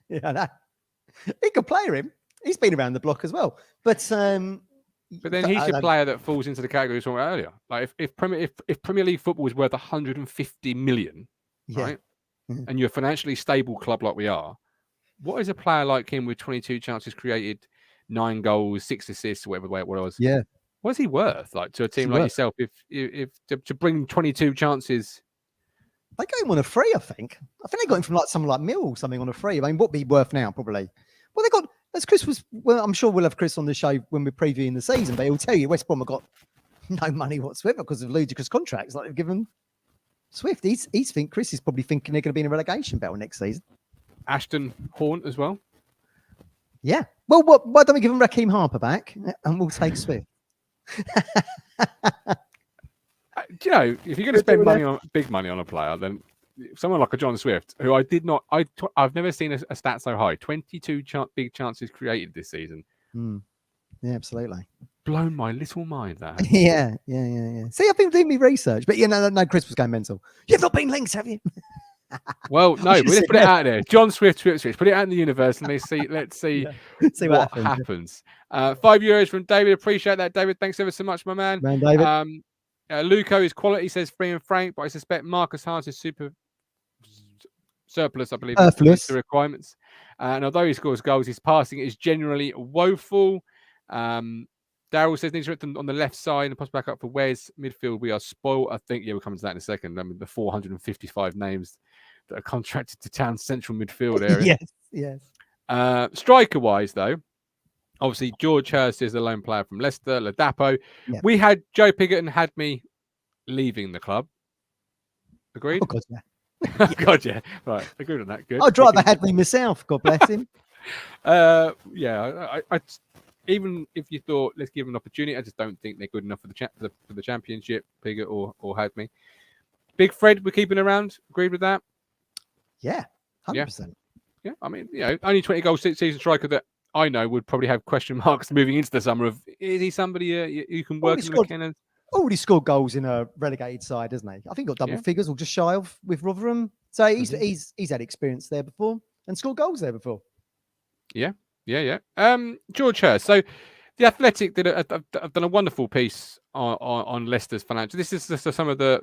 no. He could player him. He's been around the block as well. But then he's the player that falls into the category we were talking about earlier. Like if Premier League football is worth 150 million, right, and you're a financially stable club like we are, what is a player like him with 22 chances created, 9 goals, 6 assists, whatever it was? Yeah. What is he worth, like, to a team like yourself? If to bring 22 chances, they got him on a free. I think they got him from someone like Mill or something on a free. I mean, what'd be worth now? Probably. Well, they got, as Chris was. Well, I'm sure we'll have Chris on the show when we're previewing the season, but he'll tell you West Brom have got no money whatsoever because of ludicrous contracts like they've given Swift. Chris is probably thinking they're going to be in a relegation battle next season. Ashton Horn as well. Yeah. Well, why don't we give him Raheem Harper back and we'll take Swift? If you're going to spend big money on a player, then someone like a John Swift, who I've never seen a stat so high, 22 big chances created this season. Yeah, absolutely. Blown my little mind, that. Yeah. See, I've been doing my research, but no, Chris was going mental. You've not been linked, have you? Well, no, but let's put it out there. John Swift, put it out in the universe, and let's see what happens. €5 from David. Appreciate that, David. Thanks ever so much, my man. David. Luco is quality, says Free and Frank, but I suspect Marcus Hart is surplus, I believe, the requirements. And although he scores goals, his passing is generally woeful. Daryl says needs written on the left side and pass back up for Wes. Midfield, we are spoiled. I think, we'll come to that in a second. I mean, the 455 names that are contracted to Town central midfield area. Yes. Striker-wise, though, obviously George Hurst is the lone player from Leicester, Ladapo. Yeah. We had Joe Pigott and Hadme leaving the club. Agreed? Oh, God, yeah. God, yeah. Right, agreed on that. Good. I'd rather Hadme myself, God bless him. I even if you thought, let's give them an opportunity, I just don't think they're good enough for the championship, Pigott or Hadme. Big Fred, we're keeping around. Agreed with that? Yeah, 100%. Yeah, I mean, only 20 goal season striker that I know would probably have question marks moving into the summer of, is he somebody you can work in the McKinnon? Already scored goals in a relegated side, hasn't he? I think got double figures or just shy of with Rotherham. So he's had experience there before and scored goals there before. Yeah. George Hurst. So the Athletic have done a wonderful piece on Leicester's financial. This is just some of the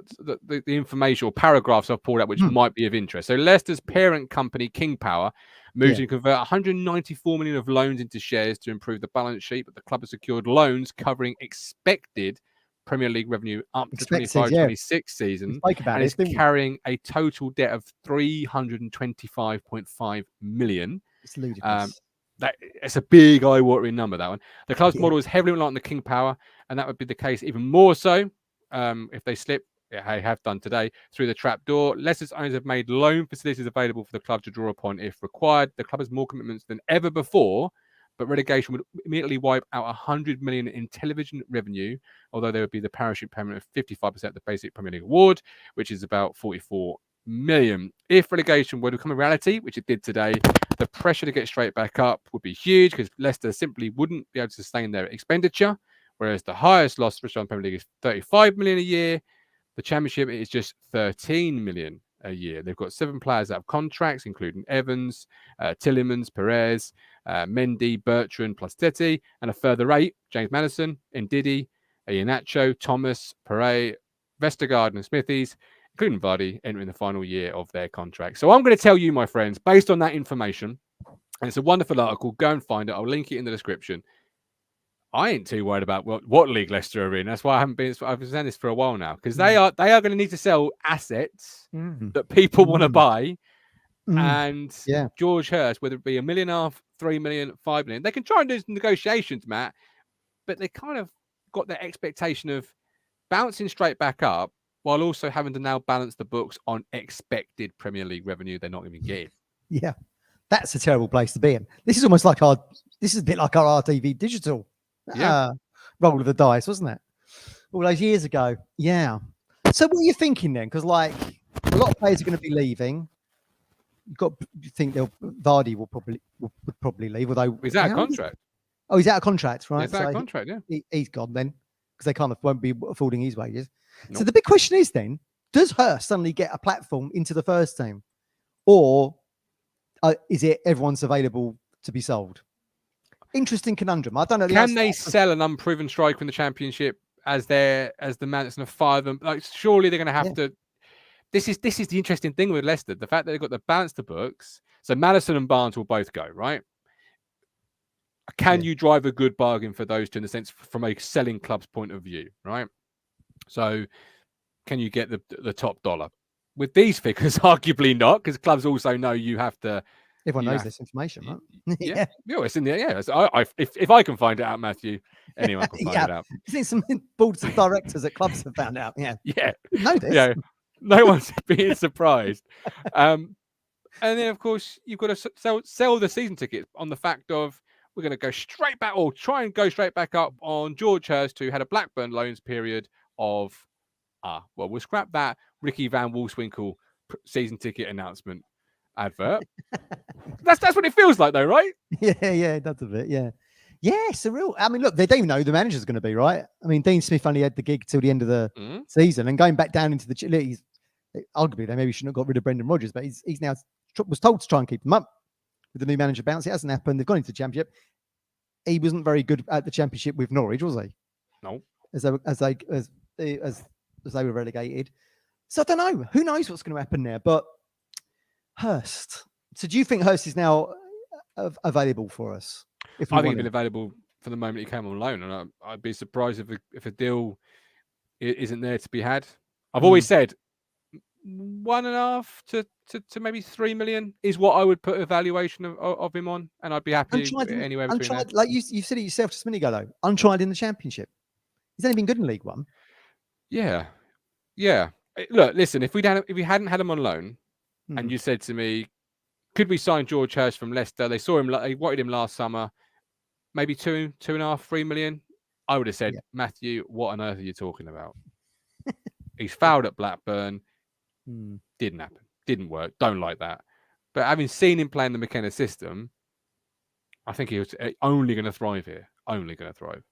information or paragraphs I've pulled out which might be of interest. So Leicester's parent company, King Power, moves to convert 194 million of loans into shares to improve the balance sheet, but the club has secured loans covering expected Premier League revenue up to 25-26 season, and is carrying a total debt of 325.5 million. It's ludicrous. It's a big eye-watering number, that one. The club's model is heavily reliant on the King Power, and that would be the case even more so if they slip, they have done today, through the trap door. Leicester's owners have made loan facilities available for the club to draw upon if required. The club has more commitments than ever before, but relegation would immediately wipe out 100 million in television revenue, although there would be the parachute payment of 55% of the basic Premier League award, which is about 44 million. If relegation were to become a reality, which it did today, the pressure to get straight back up would be huge because Leicester simply wouldn't be able to sustain their expenditure. Whereas the highest loss for the Premier League is 35 million a year. The Championship is just 13 million a year. They've got 7 players out of contracts, including Evans, Tillemans, Perez, Mendy, Bertrand, plus Teti, and a further 8, James Maddison, Ndidi, Iheanacho, Thomas, Perret, Vestergaard, and Smithies, including Vardy, entering the final year of their contract. So I'm going to tell you, my friends, based on that information, and it's a wonderful article, go and find it. I'll link it in the description. I ain't too worried about what league Leicester are in. That's why I've been saying this for a while now, because they are going to need to sell assets that people want to buy. And George Hurst, whether it be $1.5 million, 3 million, 5 million, they can try and do some negotiations, Matt, but they kind of got their expectation of bouncing straight back up while also having to now balance the books on expected Premier League revenue they're not even getting. Yeah, that's a terrible place to be in. This is almost like this is a bit like our RTV digital roll of the dice, wasn't it? All those years ago. Yeah. So what are you thinking then? Because like a lot of players are going to be leaving. You think Vardy would probably leave, although he's out of contract. Oh, he's out of contract, right? He's out of contract, yeah. He's gone then because they kind of won't be affording his wages. Nope. So the big question is then, does Hurst suddenly get a platform into the first team? Or is it everyone's available to be sold? Interesting conundrum. I don't know. Can they sell an unproven striker in the Championship as the man that's going to fire them? Like, surely they're going to have to. This is the interesting thing with Leicester. The fact that they've got the balance the books. So Maddison and Barnes will both go, right? Can you drive a good bargain for those two in the sense from a selling club's point of view, right? So can you get the top dollar? With these figures, arguably not, because clubs also know you have to. Everyone knows this information, right? Yeah, it's in there. Yeah, so if I can find it out, Matthew, anyone can find it out. I think some boards of directors at clubs have found out. Yeah, know this. Yeah, no one's being surprised. And then, of course, you've got to sell the season tickets on the fact of we're going to go straight back, or try and go straight back up on George Hurst, who had a Blackburn loans period of we'll scrap that Ricky Van Wolfswinkel season ticket announcement advert. That's what it feels like, though, right? Yeah, that's a bit. Yeah, surreal. I mean, look, they don't even know who the manager's going to be, right? I mean, Dean Smith only had the gig till the end of the season, and going back down into the arguably they maybe shouldn't have got rid of Brendan Rodgers, but he's now was told to try and keep them up with the new manager bounce. It hasn't happened. They've gone into the Championship. He wasn't very good at the Championship with Norwich, was he? No. As they were relegated. So I don't know. Who knows what's going to happen there? But Hurst. So do you think Hurst is now available for us? I think he's been available from the moment he came on loan, and I'd be surprised if a deal isn't there to be had. I've always said 1.5 to maybe 3 million is what I would put a valuation of him on, and I'd be happy anywhere between that. Like you said it yourself just a minute ago, though. Untried in the Championship. He's only been good in League One. Yeah. Look, listen. If we hadn't had him on loan, and you said to me, could we sign George Hurst from Leicester? They wanted him last summer, maybe 2.5, 3 million. I would have said, Matthew, what on earth are you talking about? He's fouled at Blackburn. Didn't happen. Didn't work. Don't like that. But having seen him playing the McKenna system, I think he was only going to thrive here. Only going to thrive.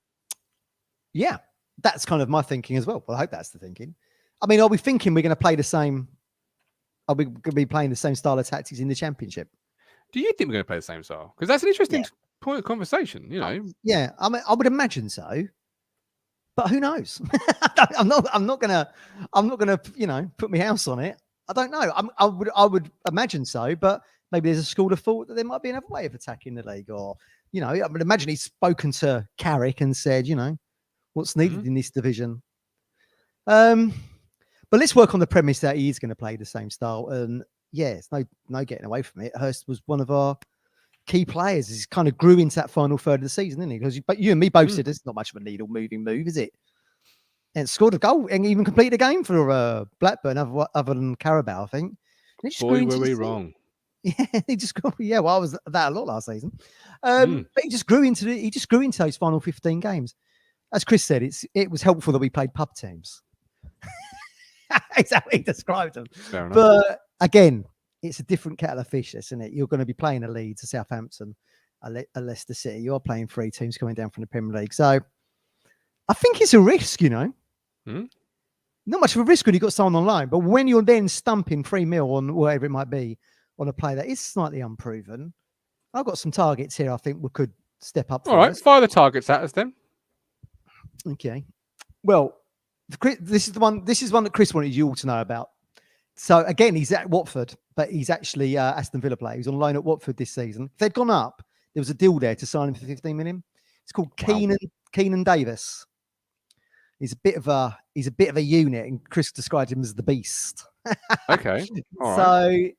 Yeah, that's kind of my thinking as well. Well, I hope that's the thinking. I mean, are we thinking we're going to play the same? Are we going to be playing the same style of tactics in the Championship? Do you think we're going to play the same style? Because that's an interesting point of conversation. You know. Yeah, I mean, I would imagine so. But who knows? I'm not gonna put my house on it. I don't know. I would imagine so, but maybe there's a school of thought that there might be another way of attacking the league, or I would imagine he's spoken to Carrick and said, what's needed in this division. But let's work on the premise that he is going to play the same style. And it's no getting away from it. Hurst was one of our key players. He kind of grew into that final third of the season, didn't he? Because you and me both said it's not much of a needle moving move, is it? And scored a goal and even completed a game for Blackburn, other than Carabao, I think. Boy, were we wrong. Yeah, he just got. Yeah, well, I was that a lot last season. But he just grew into those final 15 games. As Chris said, it was helpful that we played pub teams. Exactly, he described them. Fair enough. But again, it's a different kettle of fish, isn't it? You're going to be playing a Leeds, a Southampton, a Leicester City. You're playing 3 teams coming down from the Premier League. So I think it's a risk, you know. Not much of a risk when you've got someone on loan, but when you're then stumping 3 mil on whatever it might be on a player that is slightly unproven, I've got some targets here I think we could step up. All right, fire the targets at us then. Okay. Well, this is one that Chris wanted you all to know about. So again, he's at Watford, but he's actually Aston Villa player. He's on loan at Watford this season. If they'd gone up, there was a deal there to sign him for 15 million. It's called Keenan Davis. He's a bit of a unit, and Chris described him as the beast. Okay. All so right.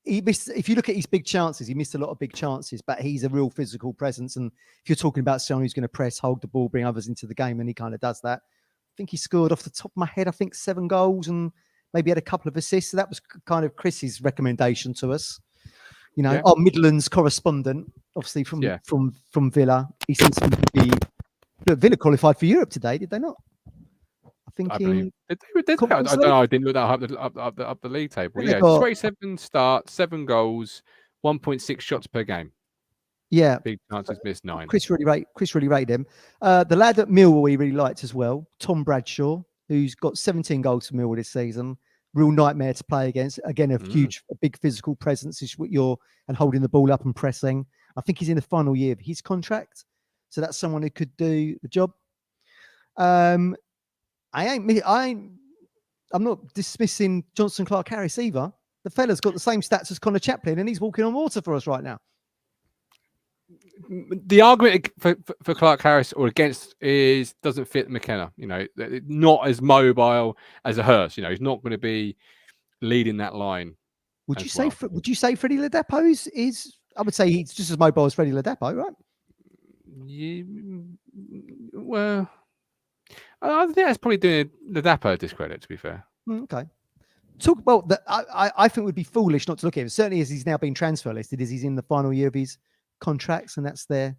he missed. If you look at his big chances, he missed a lot of big chances, but he's a real physical presence. And if you're talking about someone who's going to press, hold the ball, bring others into the game, and he kind of does that. I think he scored off the top of my head, 7 goals and maybe had a couple of assists. So that was kind of Chris's recommendation to us. You know, our Midlands correspondent, obviously from Villa. He seems to be. Look, Villa qualified for Europe today, did they not? I believe. I don't know. I didn't look that up the league table. Yeah, 27 starts, 7 goals, 1.6 shots per game. Yeah, big chances missed 9. Chris really rated him. The lad at Millwall he really liked as well, Tom Bradshaw, who's got 17 goals for Millwall this season. Real nightmare to play against. Again, a big physical presence is what and holding the ball up and pressing. I think he's in the final year of his contract, so that's someone who could do the job. I'm not dismissing Johnson Clark Harris either. The fella's got the same stats as Connor Chaplin, and he's walking on water for us right now. The argument for Clark Harris or against doesn't fit McKenna. You know, not as mobile as a Hurst. You know, he's not going to be leading that line. Would you say Freddie Ladapo is? I would say he's just as mobile as Freddie Ladapo, right? Yeah, well, I think that's probably doing Ladapo a discredit, to be fair. Okay. I think it would be foolish not to look at him. Certainly, as he's now been transfer listed, as he's in the final year of his contracts, and that's their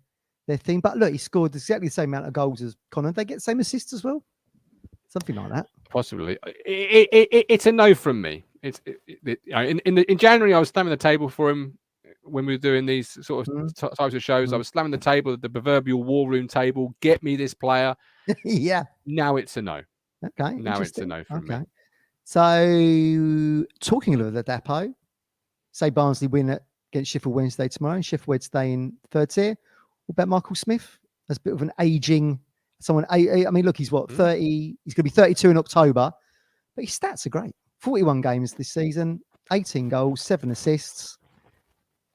thing. But look, he scored exactly the same amount of goals as Connor. They get the same assists as well, something like that. Possibly. It's a no from me. In January, I was slamming the table for him when we were doing these sort of types of shows. I was slamming the table, the proverbial war room table. Get me this player. Yeah. Now it's a no. Okay. Now it's a no from me. So talking a little bit of Ladapo, say Barnsley win against Sheffield Wednesday tomorrow, and Sheffield Wednesday in 3rd tier. What about Michael Smith? As a bit of an aging someone. I mean, look, he's 30. He's going to be 32 in October, but his stats are great. 41 games this season, 18 goals, 7 assists.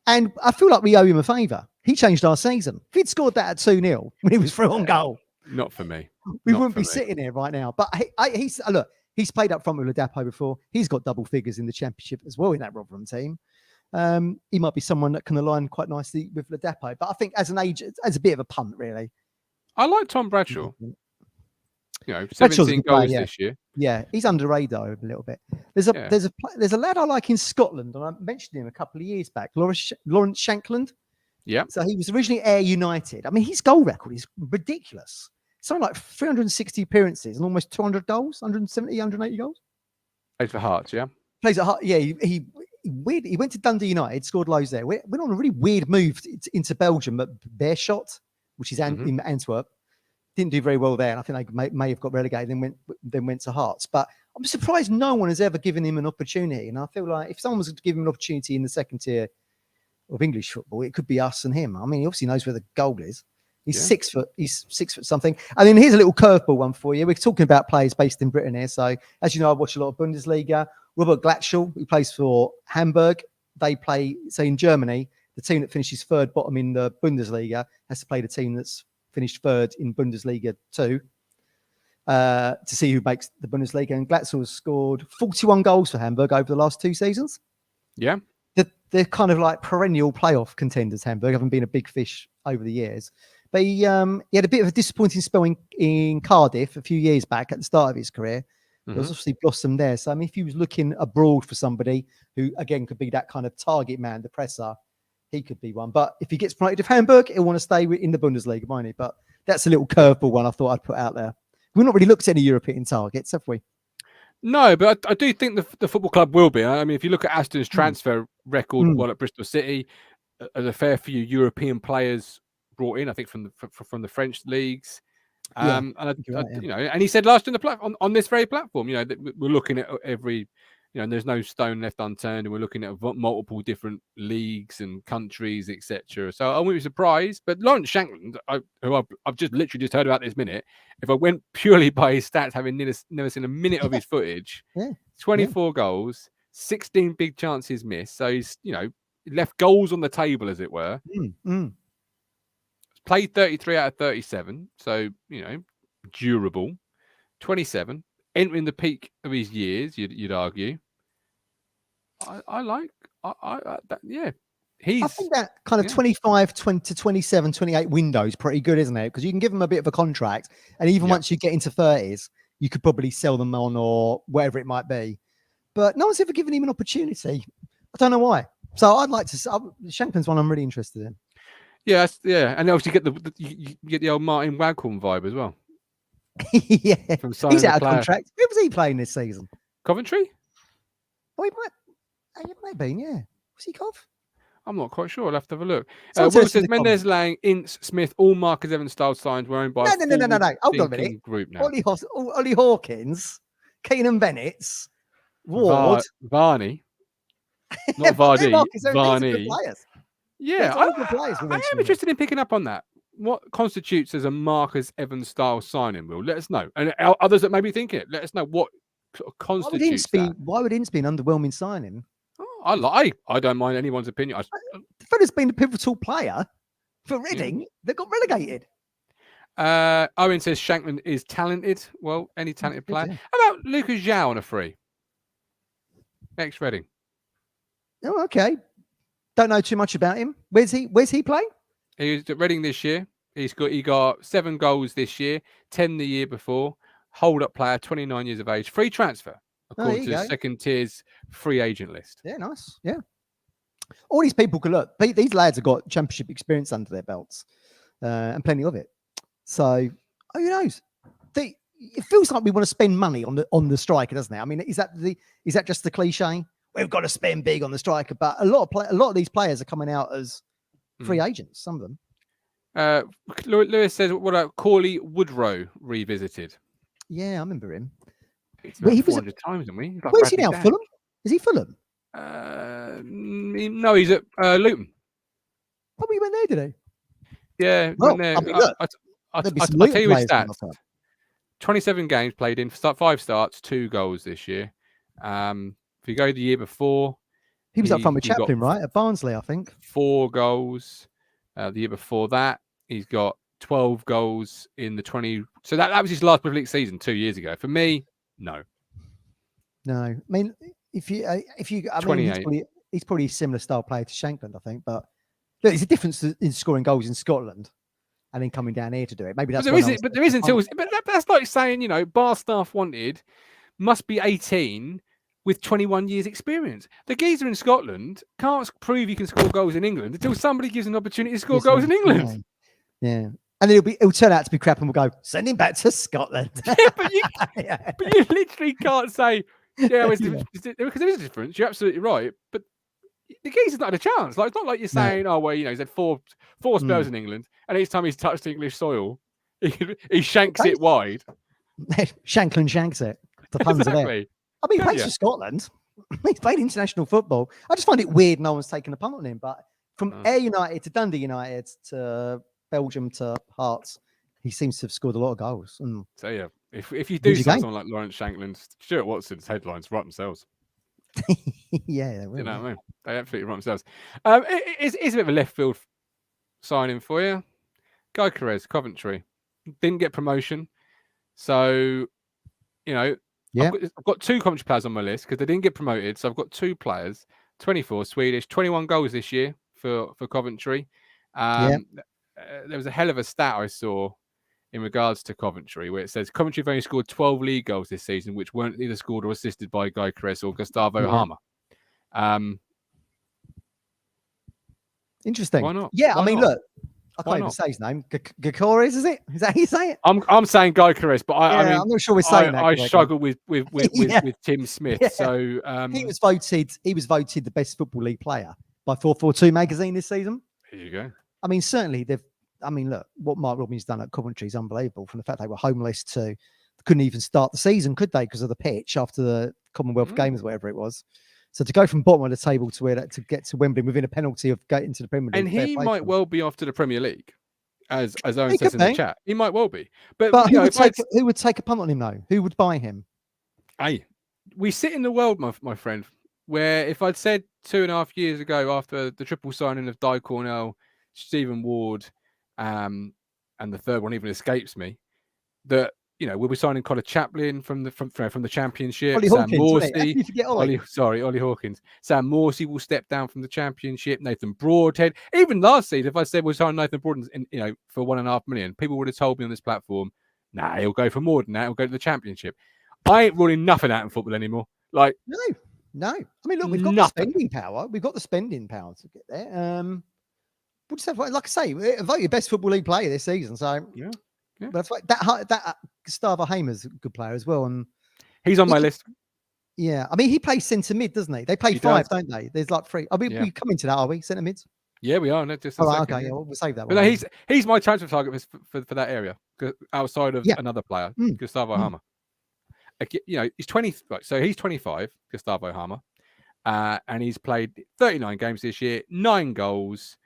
And I feel like we owe him a favour. He changed our season. If he'd scored that at 2-0 when he was through on goal, not for me. We wouldn't be sitting here right now. But he's played up front with Ladapo before. He's got double figures in the Championship as well in that Rotherham team. He might be someone that can align quite nicely with Ladapo. But I think as a bit of a punt, really. I like Tom Bradshaw. You know, 17 goals this year. Yeah, he's under radar a little bit. There's a lad I like in Scotland, and I mentioned him a couple of years back, Lawrence Shankland. Yeah. So he was originally Ayr United. I mean, his goal record is ridiculous. Something like 360 appearances and almost 200 goals, 170, 180 goals. Plays for Hearts, yeah. Plays at Hearts. Yeah, he went to Dundee United, scored loads there. Went on a really weird move into Belgium at Beerschot, which is in Antwerp. Didn't do very well there. And I think they may have got relegated, then went to Hearts. But I'm surprised no one has ever given him an opportunity. And I feel like if someone was to give him an opportunity in the 2nd tier of English football, it could be us and him. I mean, he obviously knows where the goal is. He's 6 foot. He's 6 foot something. And then here's a little curveball one for you. We're talking about players based in Britain here. So as you know, I watch a lot of Bundesliga. Robert Glatschall, who plays for Hamburg, they play. So in Germany, the team that finishes 3rd bottom in the Bundesliga has to play the team that's finished 3rd in Bundesliga 2 to see who makes the Bundesliga. And Glatschall has scored 41 goals for Hamburg over the last 2 seasons. Yeah. They're kind of like perennial playoff contenders, Hamburg, haven't been a big fish over the years. But he had a bit of a disappointing spell in Cardiff a few years back at the start of his career. It was obviously blossomed there. So, I mean, if he was looking abroad for somebody who, again, could be that kind of target man, the presser, he could be one. But if he gets promoted to Hamburg, he'll want to stay in the Bundesliga, won't he? But that's a little curveball one I thought I'd put out there. We've not really looked at any European targets, have we? No, but I do think the football club will be. I mean, if you look at Aston's transfer record while at Bristol City, a fair few European players brought in, I think from the French leagues. And and he said last in the on this very platform, that we're looking at every, there's no stone left unturned, and we're looking at multiple different leagues and countries, etc. So I wouldn't be surprised. But Lawrence Shankland, who I've just literally just heard about this minute, if I went purely by his stats, having never seen a minute of his footage, 24 goals, 16 big chances missed. So he's left goals on the table, as it were. Played 33 out of 37, so durable. 27, entering the peak of his years, you'd argue. I like that. Yeah, I think that kind of 25 to 27, 28 window is pretty good, isn't it? Because you can give them a bit of a contract, and even once you get into 30s, you could probably sell them on or whatever it might be. But no one's ever given him an opportunity. I don't know why. So I'd like to. Shankland's one I'm really interested in. Yeah, and obviously you get the old Martin Waghorn vibe as well. He's out of contract. Who was he playing this season? Coventry? Oh, he might have been, yeah. Was he Cov? I'm not quite sure. I'll have to have a look. Will says Mendes, Lang, Ince, Smith, all Marcus Evans style signs were owned by no. Hold on a minute. Group now. Ollie Hawkins, Keenan Bennett, Ward, Varney. Not Vardy. Varney. Yeah, I am interested in picking up on that. What constitutes as a Marcus Evans style signing, Will? Let us know. And others that may be thinking it, let us know what sort of constitutes that. Why would Ince be an underwhelming signing? Oh, I don't mind anyone's opinion. The fella's been a pivotal player for Reading. They got relegated. Owen says Shankland is talented. Well, any talented player. Yeah. How about Lucas Zhao on a free? Ex-Reading. Oh, okay. Don't know too much about him. Where's he playing? He was at Reading this year. He got 7 goals this year, 10 the year before. Hold up player, 29 years of age, free transfer according to the second tier's free agent list. Yeah, nice. Yeah, all these people can look. These lads have got championship experience under their belts and plenty of it. So who knows? It feels like we want to spend money on the striker, doesn't it? I mean, is that just the cliche? We've got to spend big on the striker, but a lot of these players are coming out as free agents. Some of them. Lewis says, "What about Corley Woodrow revisited?" Yeah, I remember him. He was 400 times, isn't he? Where's he now? Fulham? Is he Fulham? No, he's at Luton. Oh, he went there, did he? Yeah, well, went there. I mean, look, I'll tell you his stats. 27 games played in, 5 starts, 2 goals this year. If you go the year before, he was up front with Chaplin, right? At Barnsley, I think. 4 goals. The year before that, he's got 12 goals in the 20. So that was his last Premier League season 2 years ago. For me, no. I mean, I mean, he's probably a similar style player to Shankland, I think. But look, there's a difference in scoring goals in Scotland and then coming down here to do it. Maybe that's. But there isn't. But that's like saying, bar staff wanted must be 18 with 21 years experience. The geezer in Scotland can't prove he can score goals in England until somebody gives an opportunity to score goals in England. Yeah. And then it'll turn out to be crap, and we'll go send him back to Scotland. but you literally can't say, because there is a difference. You're absolutely right, but the geezer's not had a chance. Like, it's not like you're saying, he's had four spells in England, and each time he's touched English soil, he shanks it wide. Shankland shanks it. The puns are there. I mean, he plays for Scotland. He's played international football. I just find it weird no one's taken a punt on him. But from Ayr United to Dundee United to Belgium to Hearts, he seems to have scored a lot of goals. So yeah, if you do someone like Lawrence Shankland, Stuart Watson's headlines write themselves. Yeah, they will. You know what I mean? They absolutely write themselves. It's a bit of a left field signing for you. Guy Carrez, Coventry, didn't get promotion, so I've got 2 Coventry players on my list because they didn't get promoted. So I've got 2 players, 24 Swedish, 21 goals this year for Coventry. There was a hell of a stat I saw in regards to Coventry where it says Coventry have only scored 12 league goals this season, which weren't either scored or assisted by Guy Carrez or Gustavo Harmer. Interesting. Why not? Yeah, I mean, look, I Why can't even not? say his name. Gakores, is it? Is that how you say it? I'm saying Guy Caress, but I mean, I'm not sure we're saying that I correctly. struggle with Yeah. with Tim Smith. Yeah. So He was voted the best Football League player by 442 magazine this season. here you go. I mean, certainly look, what Mark Robins done at Coventry is unbelievable. From the fact they were homeless to couldn't even start the season, could they, because of the pitch after the Commonwealth Games, whatever it was. So to go from bottom of the table to get to Wembley within a penalty of getting to the Premier League, And he might well be off to the Premier League, as Owen He says could in the be. chat. He might well be. But But you know, who would take a punt on him though? Who would buy him? hey, we sit in the world, my friend, where if I'd said 2.5 years ago, after the triple signing of Di Cornell, Stephen Ward, and the third one even escapes me, that we'll be signing Connor Chaplin from the Championship, Ollie Sam Hawkins, wasn't it? How Morsey, can you forget Ollie? Ollie Hawkins, Sam Morsey will step down from the Championship, Nathan Broadhead. Even last season, if I said we'll sign Nathan Broadhead, for $1.5 million, people would have told me on this platform, nah, he'll go for more than that. He'll go to the Championship. I ain't ruling nothing out in football anymore. Like, No. I mean, look, we've got the spending power. We've got the spending power to get there. We'll just have, like I say, vote your best Football League player this season. So yeah. But that Gustavo Hamer's a good player as well, and he's on my list. Yeah, I mean, he plays centre mid, doesn't he? They play five, don't they? There's like three. I mean, we come into that, are we? Centre mids? Yeah, we are. No, just okay, yeah, we'll save that but one. no, he's my transfer target for that area, outside of another player, Gustavo Hamer. He's 20. Right, so he's 25, Gustavo Hamer, and he's played 39 games this year, 9 goals.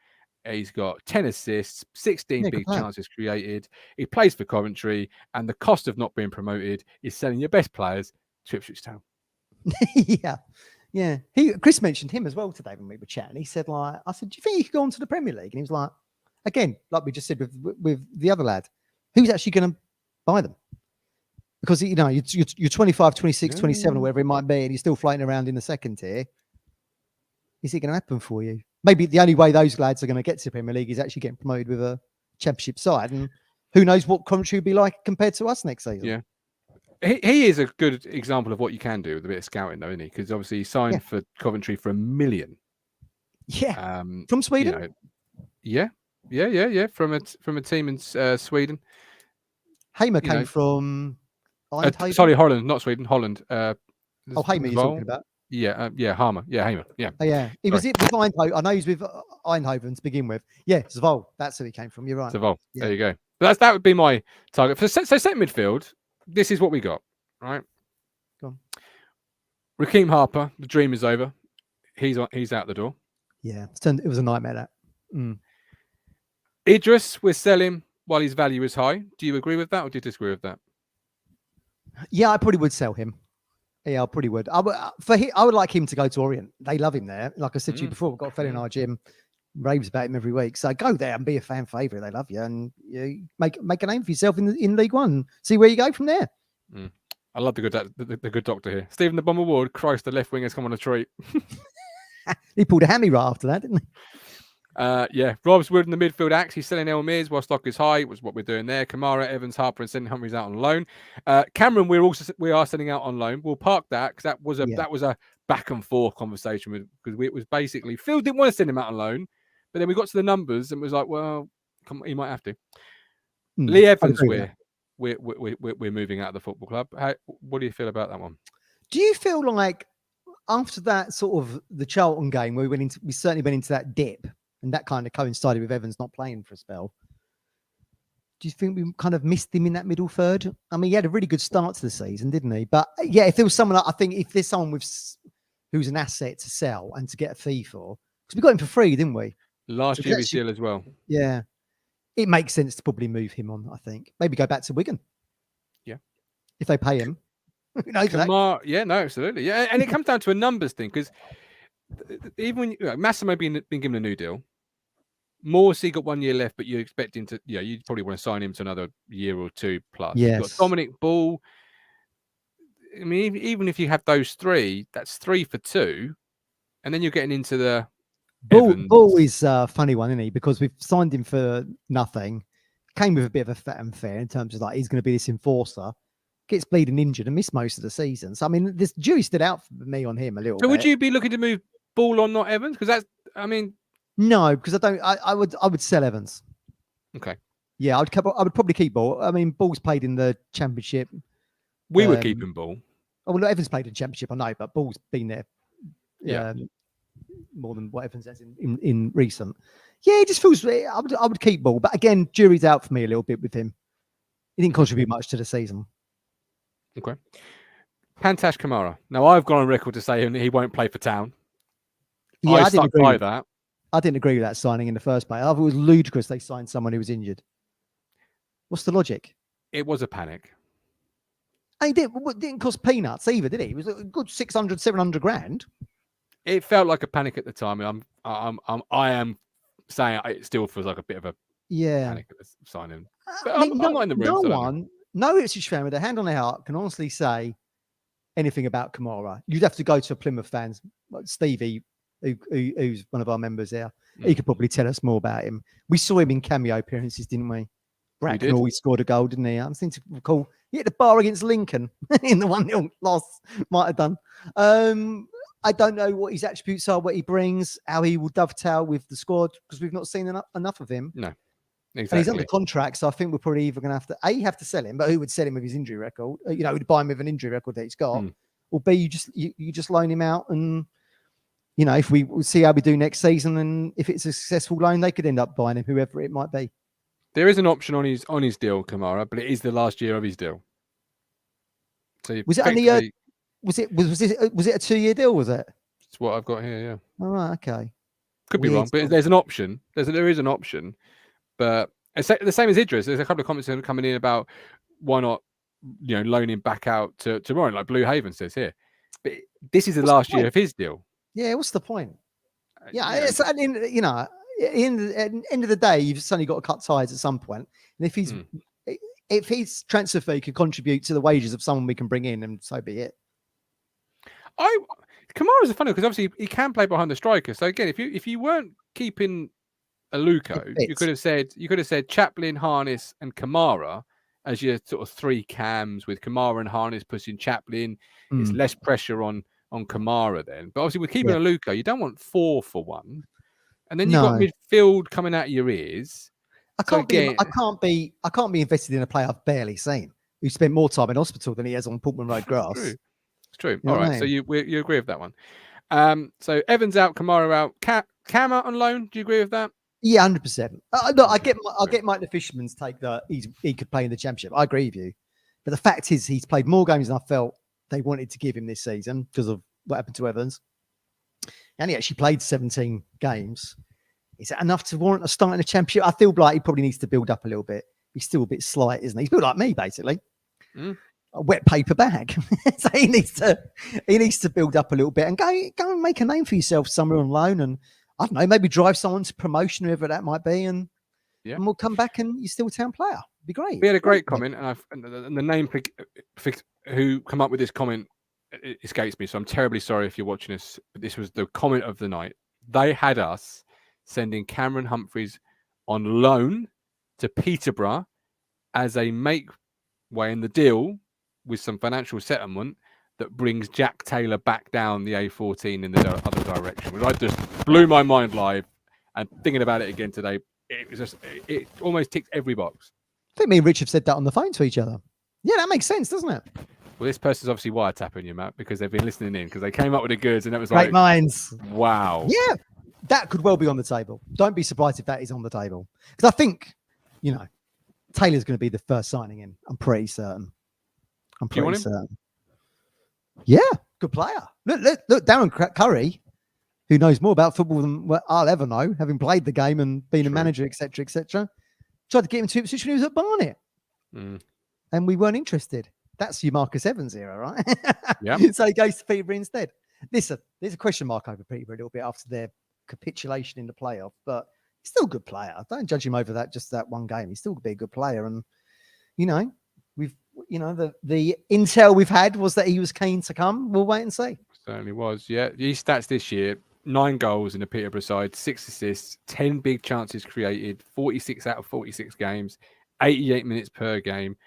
He's got 10 assists, 16 big chances created. He plays for Coventry, and the cost of not being promoted is selling your best players to Ipswich Town. Yeah. Chris mentioned him as well today when we were chatting. He said, I said, do you think he could go on to the Premier League? And he was like, again, like we just said with the other lad, who's actually going to buy them? Because, you're 25, 26, 27, or whatever it might be, and you're still floating around in the second tier. Is it going to happen for you? Maybe the only way those lads are going to get to the Premier League is actually getting promoted with a Championship side. And who knows what Coventry will be like compared to us next season. Yeah. He is a good example of what you can do with a bit of scouting, though, isn't he? Because obviously he signed for Coventry for $1 million. Yeah. From Sweden? Yeah. From a team in Sweden. Hamer came from Eindhoven? Sorry, Holland, not Sweden. Holland. Hamer you're talking about? Yeah, Hamer. Yeah, Hamer. Yeah. Oh, yeah. He was with Eindhoven. I know he's with Eindhoven to begin with. Yeah, Zwolle. That's who he came from. You're right. Zwolle. Yeah. There you go. But that would be my target. So set midfield, this is what we got, right? Go on. Raheem Harper, the dream is over. He's out the door. Yeah, it was a nightmare, that. Idris, we're selling while his value is high. Do you agree with that, or do you disagree with that? Yeah, I probably would sell him. Yeah, I probably would. I would like him to go to Orient. They love him there. Like I said to you before, we've got a fella in our gym, raves about him every week. So go there and be a fan favourite. They love you, and make a name for yourself in League One. See where you go from there. I love the good doctor here, Stephen the Bomber Ward. Christ, the left wing has come on a treat. He pulled a hammy right after that, didn't he? Rob's Wood in the midfield acts. He's selling Elmirs while stock is high, was what we're doing there. Kamara, Evans, Harper, and sending Humphreys out on loan. Cameron, we are sending out on loan. We'll park that because that was a back and forth conversation because it was basically Phil didn't want to send him out on loan, but then we got to the numbers and it was like, well, he might have to. Lee Evans, we're moving out of the football club. What do you feel about that one? Do you feel like after that sort of the Charlton game where we certainly went into that dip? And that kind of coincided with Evans not playing for a spell. Do you think we kind of missed him in that middle third? I mean, he had a really good start to the season, didn't he? But yeah, if there was someone, I think if there's someone who's an asset to sell and to get a fee for, because we got him for free, didn't we? Last year's deal as well. Yeah. It makes sense to probably move him on, I think. Maybe go back to Wigan. Yeah. If they pay him. Yeah, no, absolutely. Yeah. And it comes down to a numbers thing because even when Massimo been given a new deal, Morsey got 1 year left, but you're expecting to, you'd probably want to sign him to another year or two plus. Yes. You've got Dominic Ball. I mean, even if you have those three, that's 3 for 2. And then you're getting into the Ball is a funny one, isn't he? Because we've signed him for nothing. Came with a bit of a fat and fair in terms of like he's going to be this enforcer. Gets bleeding injured and missed most of the season. So I mean, this jury stood out for me on him a little bit. So would you be looking to move Ball on, not Evans? Because that's, I mean, no, because I would sell Evans. Okay. Yeah, I would probably keep Ball. I mean, Ball's played in the Championship. We were keeping Ball. Oh, well, Evans played in Championship, I know, but Ball's been there Yeah. more than what Evans has in recent. Yeah, it just feels. I would keep Ball, but again, jury's out for me a little bit with him. He didn't contribute much to the season. Okay. Pantash Kamara. Now, I've gone on record to say he won't play for Town. Yeah, I didn't stuck agree by with that. I didn't agree with that signing in the first place. I thought it was ludicrous they signed someone who was injured. What's the logic? It was a panic. And it didn't cost peanuts either, did it? It was a good 600, 700 grand. It felt like a panic at the time. And I am saying it still feels like a bit of a panic at the signing. But I'm not in the room. No Ipswich fan with a hand on their heart can honestly say anything about Kamara. You'd have to go to a Plymouth fans, like Stevie, who's one of our members there. He could probably tell us more about him. We saw him in cameo appearances, didn't we? Bracknell always scored a goal, didn't he? I seem to recall he hit the bar against Lincoln in the 1-0 loss. Might have done. I don't know what his attributes are, what he brings, how he will dovetail with the squad, because we've not seen enough of him. No, exactly. And he's under contract, so I think we're probably either going to have to sell him, but who would sell him with his injury record? Who'd buy him with an injury record that he's got? Or B, you just loan him out, and if we see how we do next season, and if it's a successful loan, they could end up buying him, whoever it might be. There is an option on his deal, Kamara, but it is the last year of his deal. So was it only was it a 2-year deal? Was it? That's what I've got here. Yeah. All right. Okay. Could be wrong, but there's an option. There is an option, but it's the same as Idris. There's a couple of comments coming in about why not, loan him back out to Ryan, like Blue Haven says here. But this is the last year of his deal. Yeah. What's the point? Yeah. It's, in the end of the day, you've suddenly got to cut ties at some point. And if his transfer fee could contribute to the wages of someone we can bring in, and so be it. Kamara's a funny because obviously he can play behind the striker. So again, if you weren't keeping Aluko, you could have said Chaplin, Harness, and Kamara as your sort of three cams, with Kamara and Harness pushing Chaplin. It's less pressure on Kamara then. But obviously with keeping Aluko, you don't want 4 for 1. And then you've got midfield coming out of your ears. I can't be invested in a player I've barely seen, who spent more time in hospital than he has on Portman Road grass. It's true. All right. So you agree with that one. So Evans out, Kamara out, Cam out on loan. Do you agree with that? Yeah, 100%. No, I get Mike the Fisherman's take that he could play in the Championship. I agree with you. But the fact is, he's played more games than I felt they wanted to give him this season because of what happened to Evans. And he actually played 17 games. Is that enough to warrant a start in the Championship? I feel like he probably needs to build up a little bit. He's still a bit slight, isn't he? He's built like me, basically. A wet paper bag. So he needs to build up a little bit and go and make a name for yourself somewhere on loan, and I don't know, maybe drive someone to promotion, whoever that might be, and we'll come back and you're still a Town player. It'd be great. We had a great comment, and the name who come up with this comment escapes me, so I'm terribly sorry if you're watching this, but this was the comment of the night. They had us sending Cameron Humphreys on loan to Peterborough as a make-way in the deal with some financial settlement that brings Jack Taylor back down the A14 in the other direction, which I just blew my mind live. And thinking about it again today, it almost ticked every box. I think me and Rich have said that on the phone to each other. Yeah, that makes sense, doesn't it? Well, this person's obviously wiretapping you, Matt, because they've been listening in, because they came up with the goods, and that was great minds. Wow. Yeah, that could well be on the table. Don't be surprised if that is on the table, because I think, Taylor's going to be the first signing in. I'm pretty certain. Yeah, good player. Look, Darren Curry, who knows more about football than what I'll ever know, having played the game and been a manager, etc., etc. Tried to get him to Ipswich when he was at Barnet, and we weren't interested. That's your Marcus Evans era, right? Yeah. So he goes to Peterborough instead. Listen, there's a question mark over Peterborough a little bit after their capitulation in the playoff, but he's still a good player. Don't judge him over that one game. He's still be a good player, and the intel we've had was that he was keen to come. We'll wait and see. Certainly was. Yeah, his stats this year: 9 goals in the Peterborough side, 6 assists, 10 big chances created, 46 out of 46 games, 88 minutes per game.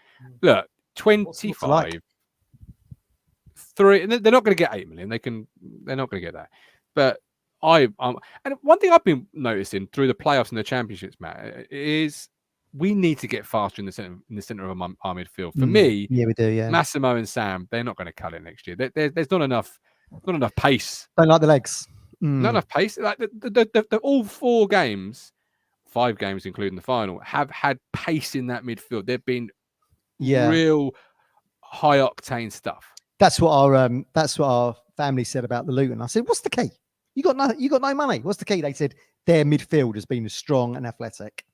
Look, 25. 3. They're not going to get 8 million. They're not going to get that. But and one thing I've been noticing through the playoffs and the championships, Matt, is we need to get faster in the center of our midfield. For me, yeah, we do. Yeah, Massimo and Sam, they're not going to cut it next year. There's not enough pace. don't like the legs. Not enough pace. Like all 4 games, 5 games including the final, have had pace in that midfield. They've been real high octane stuff. That's what our family said about the Luton. I said, "What's the key? You got no money. What's the key?" They said their midfield has been strong and athletic.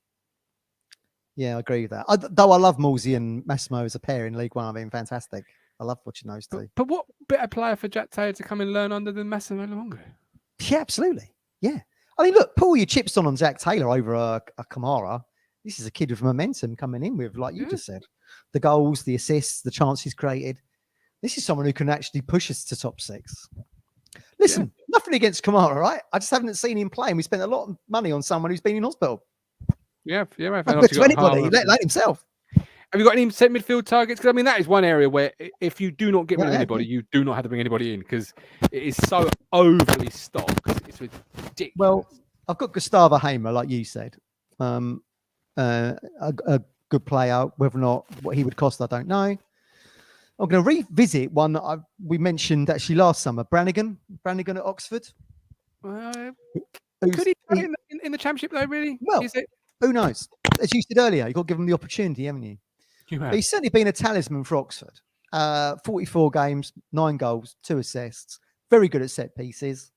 Yeah, I agree with that. Though I love Morsey and Massimo as a pair in League One. I mean, fantastic. I love watching those two. But what better player for Jack Taylor to come and learn under than Massimo Luongo? Yeah, absolutely. Yeah. I mean, look, pull your chips on Jack Taylor over a Kamara. This is a kid with momentum coming in with, like you just said, the goals, the assists, the chances created. This is someone who can actually push us to top 6. Listen, nothing against Kamara, right? I just haven't seen him play, and we spent a lot of money on someone who's been in hospital. Yeah. To anybody, let himself. Have you got any set midfield targets? Because I mean, that is one area where if you do not get rid of anybody, you do not have to bring anybody in because it is so overly stocked. It's ridiculous. Well, I've got Gustavo Hamer, like you said, a good player. Whether or not what he would cost, I don't know. I'm going to revisit one that we mentioned actually last summer. Brannigan at Oxford. Could he play in the Championship though? Really? Well, who knows? As you said earlier, you've got to give him the opportunity, haven't you? But he's certainly been a talisman for Oxford. 44 games, 9 goals, 2 assists. Very good at set pieces.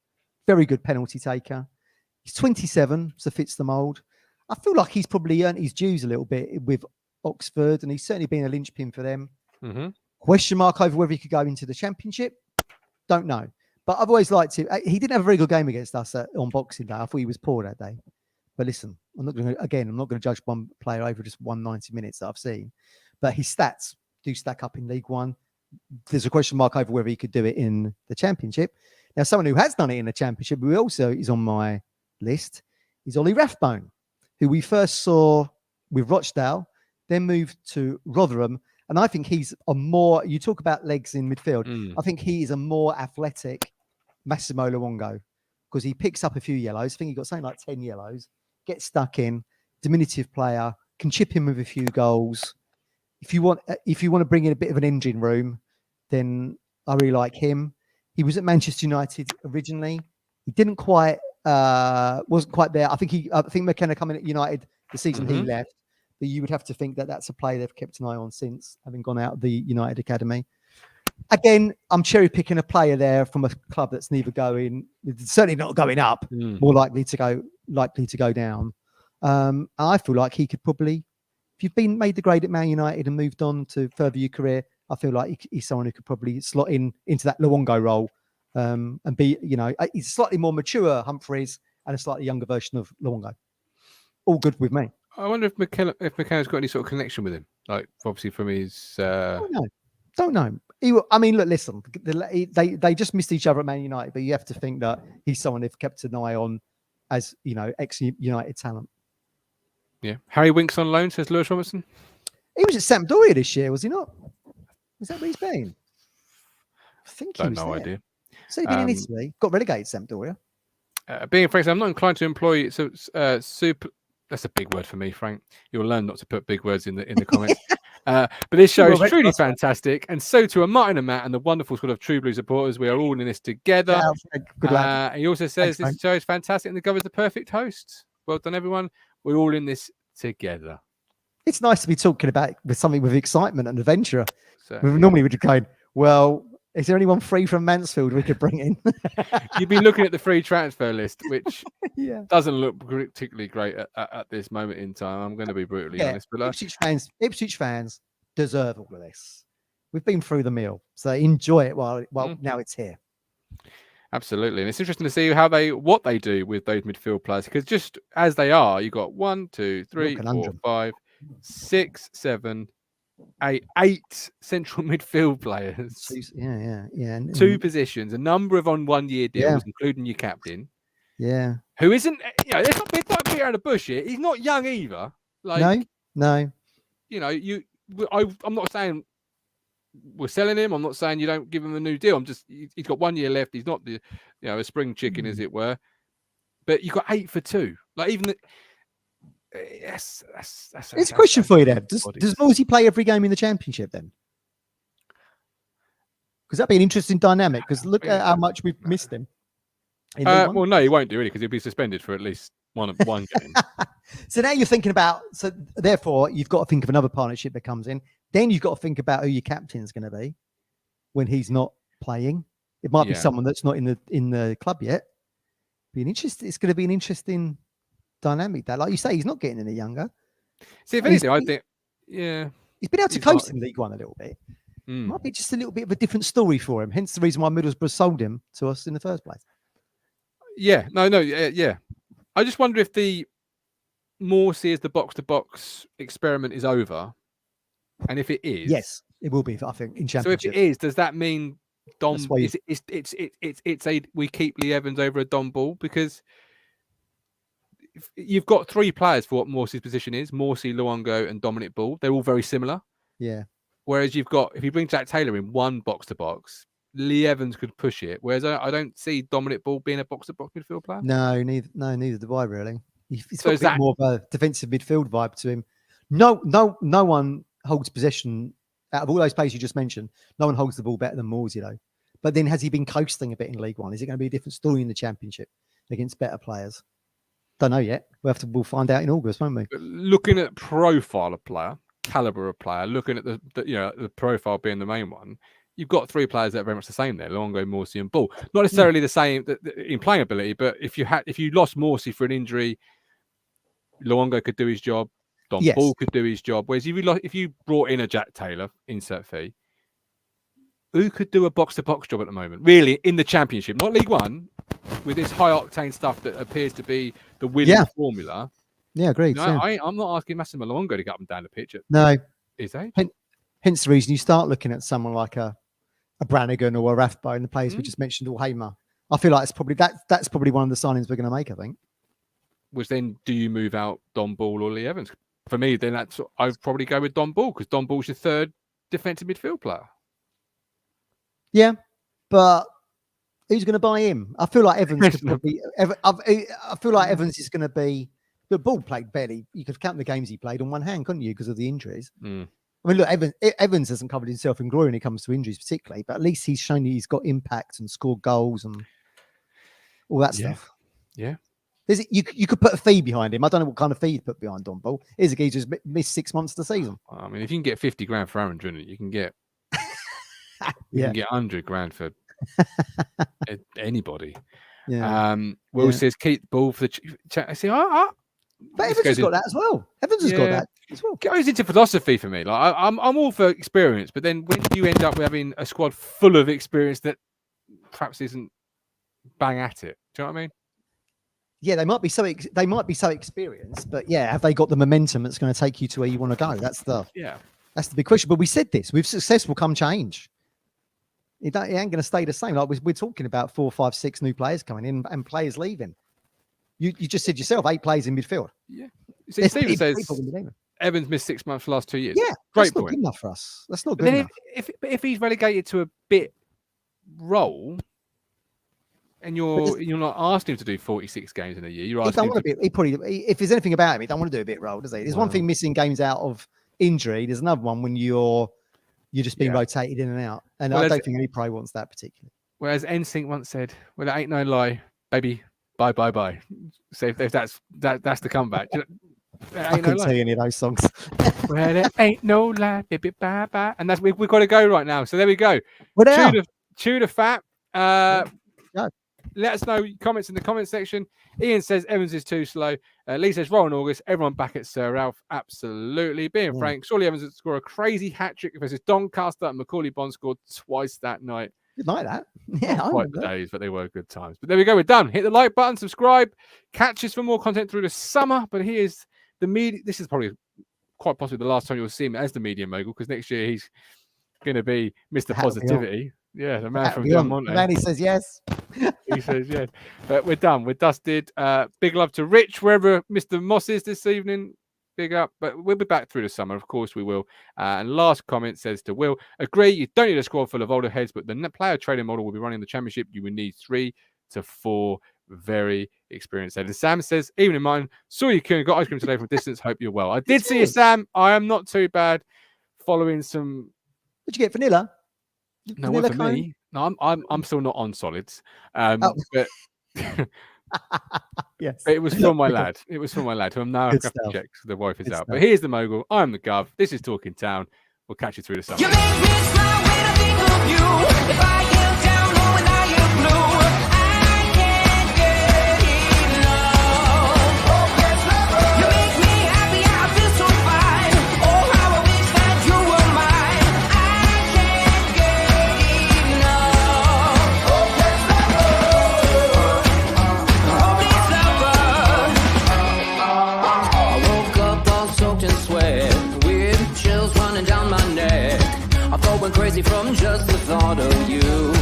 Very good penalty taker. He's 27, so fits the mould. I feel like he's probably earned his dues a little bit with Oxford, and he's certainly been a linchpin for them. Mm-hmm. Question mark over whether he could go into the Championship. Don't know. But I've always liked him. He didn't have a very good game against us on Boxing Day. I thought he was poor that day. But listen, I'm not going to judge one player over just 190 minutes that I've seen. But his stats do stack up in League One. There's a question mark over whether he could do it in the Championship. Now, someone who has done it in the Championship, who also is on my list, is Ollie Rathbone, who we first saw with Rochdale, then moved to Rotherham. And I think he's you talk about legs in midfield. I think he is a more athletic Massimo Luongo because he picks up a few yellows. I think he got something like 10 yellows, gets stuck in, diminutive player, can chip in with a few goals. If you want to bring in a bit of an engine room, then I really like him. He was at Manchester United originally. He wasn't quite there. I think McKenna coming at United the season he left. But you would have to think that that's a player they've kept an eye on since having gone out of the United Academy. Again, I'm cherry picking a player there from a club that's certainly not going up, more likely to go down. I feel like he could probably, if you've been made the grade at Man United and moved on to further your career, I feel like he's someone who could probably slot into that Luongo role and be, he's a slightly more mature Humphreys and a slightly younger version of Luongo. All good with me. I wonder if McKenna's got any sort of connection with him, like obviously from his. Don't know. Look, listen. They just missed each other at Man United, but you have to think that he's someone they've kept an eye on as ex-United talent. Yeah, Harry Winks on loan, says Lewis Robertson. He was at Sampdoria this year, was he not? Is that where he's been? I think he was no there. idea. So he's been in Italy, got relegated to Sampdoria. Being frank, I'm not inclined to employ super. That's a big word for me, Frank. You'll learn not to put big words in the comments. But this show is truly fantastic, and so too are Martin and Matt and the wonderful sort of True Blue supporters. We are all in this together. Good lad. He also says this show is fantastic and the Governor's the perfect host. Well done, everyone. We're all in this together. It's nice to be talking about with something with excitement and adventure. Certainly. Normally we'd be going, well, is there anyone free from Mansfield we could bring in? You've been looking at the free transfer list, which doesn't look particularly great at this moment in time. I'm going to be brutally honest. But Ipswich fans deserve all of this. We've been through the meal, so enjoy it while now it's here. Absolutely, and it's interesting to see what they do with those midfield players, because just as they are, you've got 1, 2, 3, 4, 5, 6, 7, 8 central midfield players. Yeah. 2 positions, a number of on 1-year deals, including your captain. Yeah. Who isn't? Let's not beat around the bush here. He's not young either. No. I'm not saying we're selling him. I'm not saying you don't give him a new deal. He's got 1 year left. He's not a spring chicken, as it were. But you've got 8 for 2. Like even Yes, It's a question for you then. Does bodies. Morsey play every game in the Championship then? Because that'd be an interesting dynamic. Because look at how much we've missed him. in League One. Well, no, he won't do really because he'll be suspended for at least one game. So now you're thinking about. So therefore, you've got to think of another partnership that comes in. Then you've got to think about who your captain's going to be when he's not playing. It might be someone that's not in the club yet. It's going to be an interesting dynamic. That, like you say, he's not getting any younger. See, if anything, I think, he's been able to coast in League One a little bit. Might be just a little bit of a different story for him. Hence the reason why Middlesbrough sold him to us in the first place. Yeah, yeah. I just wonder if the Morsey as the box-to-box experiment is over, and if it is, yes, it will be. I think in Championship. So if it is, does that mean Dom? It's we keep Lee Evans over a Dom Ball because you've got three players for what Morsey's position is: Morsey, Luongo, and Dominic Ball. They're all very similar. Yeah. Whereas you've got, if you bring Jack Taylor in one box-to-box, Lee Evans could push it. Whereas I don't see Dominic Ball being a box-to-box midfield player. No, neither do I really. He's got a bit more of a defensive midfield vibe to him. No one holds possession out of all those players you just mentioned. No one holds the ball better than Morsey though. But then has he been coasting a bit in League One? Is it going to be a different story in the Championship against better players? Don't know yet. We'll find out in August, won't we? Looking at profile of player, caliber of player, looking at the profile being the main one, you've got three players that are very much the same there: Luongo, Morsey, and Ball. Not necessarily the same in playing ability, but if you lost Morsey for an injury, Luongo could do his job. Ball could do his job. Whereas if you brought in a Jack Taylor, insert fee, who could do a box-to-box job at the moment? Really, in the Championship, not League One, with this high-octane stuff that appears to be the winning formula. Yeah, agreed. I'm not asking Massimo Luongo to get up and down the pitch. No. Is he? Hence the reason you start looking at someone like a Brannigan or a Rathbone, the players we just mentioned, or Hamer. I feel like it's probably that's probably one of the signings we're going to make, I think. Which then, do you move out Don Ball or Lee Evans? For me, then I'd probably go with Don Ball because Don Ball's your third defensive midfield player. Yeah, but who's going to buy him? I feel like Evans could probably. I feel like Evans is going to be. The Ball played barely. You could count the games he played on one hand, couldn't you? Because of the injuries. I mean, look, Evans hasn't covered himself in glory when it comes to injuries, particularly. But at least he's shown you he's got impact and scored goals and all that stuff. Yeah. You could put a fee behind him. I don't know what kind of fee you'd put behind Don Ball. Here's a guy who's missed 6 months of the season. I mean, if you can get 50 grand for Aaron Drinnett, you can get you can get 100 grand for anybody. Yeah. Will says keep the ball for the chat. I see. But Evans has got that as well. Evans has got that as well. Goes into philosophy for me. Like I'm all for experience, but then when you end up having a squad full of experience that perhaps isn't bang at it, do you know what I mean? Yeah, they might be so experienced, but have they got the momentum that's going to take you to where you want to go? That's the big question. But we said this: with success will come change. It ain't going to stay the same. Like we're talking about 4, 5, 6 new players coming in and players leaving. You just said yourself 8 players in midfield. Yeah, see, Stephen says Evans missed 6 months for the last 2 years. Yeah, great that's not point. good enough for us. That's not good enough. If he's relegated to a bit role. And you're not asking him to do 46 games in a year. You're asking him if there's anything about him, he don't want to do a bit role, does he? There's one thing missing games out of injury. There's another one when you're just being rotated in and out. And I don't think any pro wants that particularly. Whereas NSYNC once said, "Well, it ain't no lie, baby. Bye, bye, bye." So if that's the comeback. I couldn't tell you any of those songs. Well, it ain't no lie, baby, bye, bye. And that's we've got to go right now. So there we go. Chew the fat. Let us know comments in the comment section. Ian says Evans is too slow. Lee says roll in August. Everyone back at Sir Ralph. Absolutely. Being frank, surely Evans would score a crazy hat trick versus Doncaster and Macaulay Bond scored twice that night. Good night, that. Yeah, not quite the days, but they were good times. But there we go. We're done. Hit the like button, subscribe, catch us for more content through the summer. But here's the media. This is probably quite possibly the last time you'll see him as the media mogul because next year he's going to be Mr. Positivity. Yeah, the man from Del Monte. Man, he says yes. He says yes. But we're done. We're dusted. Big love to Rich, wherever Mr. Moss is this evening. Big up. But we'll be back through the summer. Of course we will. And last comment says to Will, agree, you don't need a squad full of older heads, but the player trading model will be running the championship. You will need 3 to 4 very experienced. And Sam says, even in mine, saw you got ice cream today from a distance. Hope you're well. I did It's see you, good. Sam. I am not too bad. Following some. What'd you get? Vanilla? No, Vanilla what for cone? me? No, I'm still not on solids. Oh. But. Yes. It was from my lad. It was from my lad, who I'm now Good going to stuff. check. The wife is Good out. stuff. But here's the mogul. I'm the Gov. This is Talking Town. We'll catch you through the summer. You make me smile when I think of you. If I get down or when I get blue, I can't get enough. You make me happy, I feel so fine. Oh, how I wish that you were mine. I can't get enough. Hopeless lover. I woke up all soaked in sweat, with chills running down my neck. I thought went crazy from just the thought of you.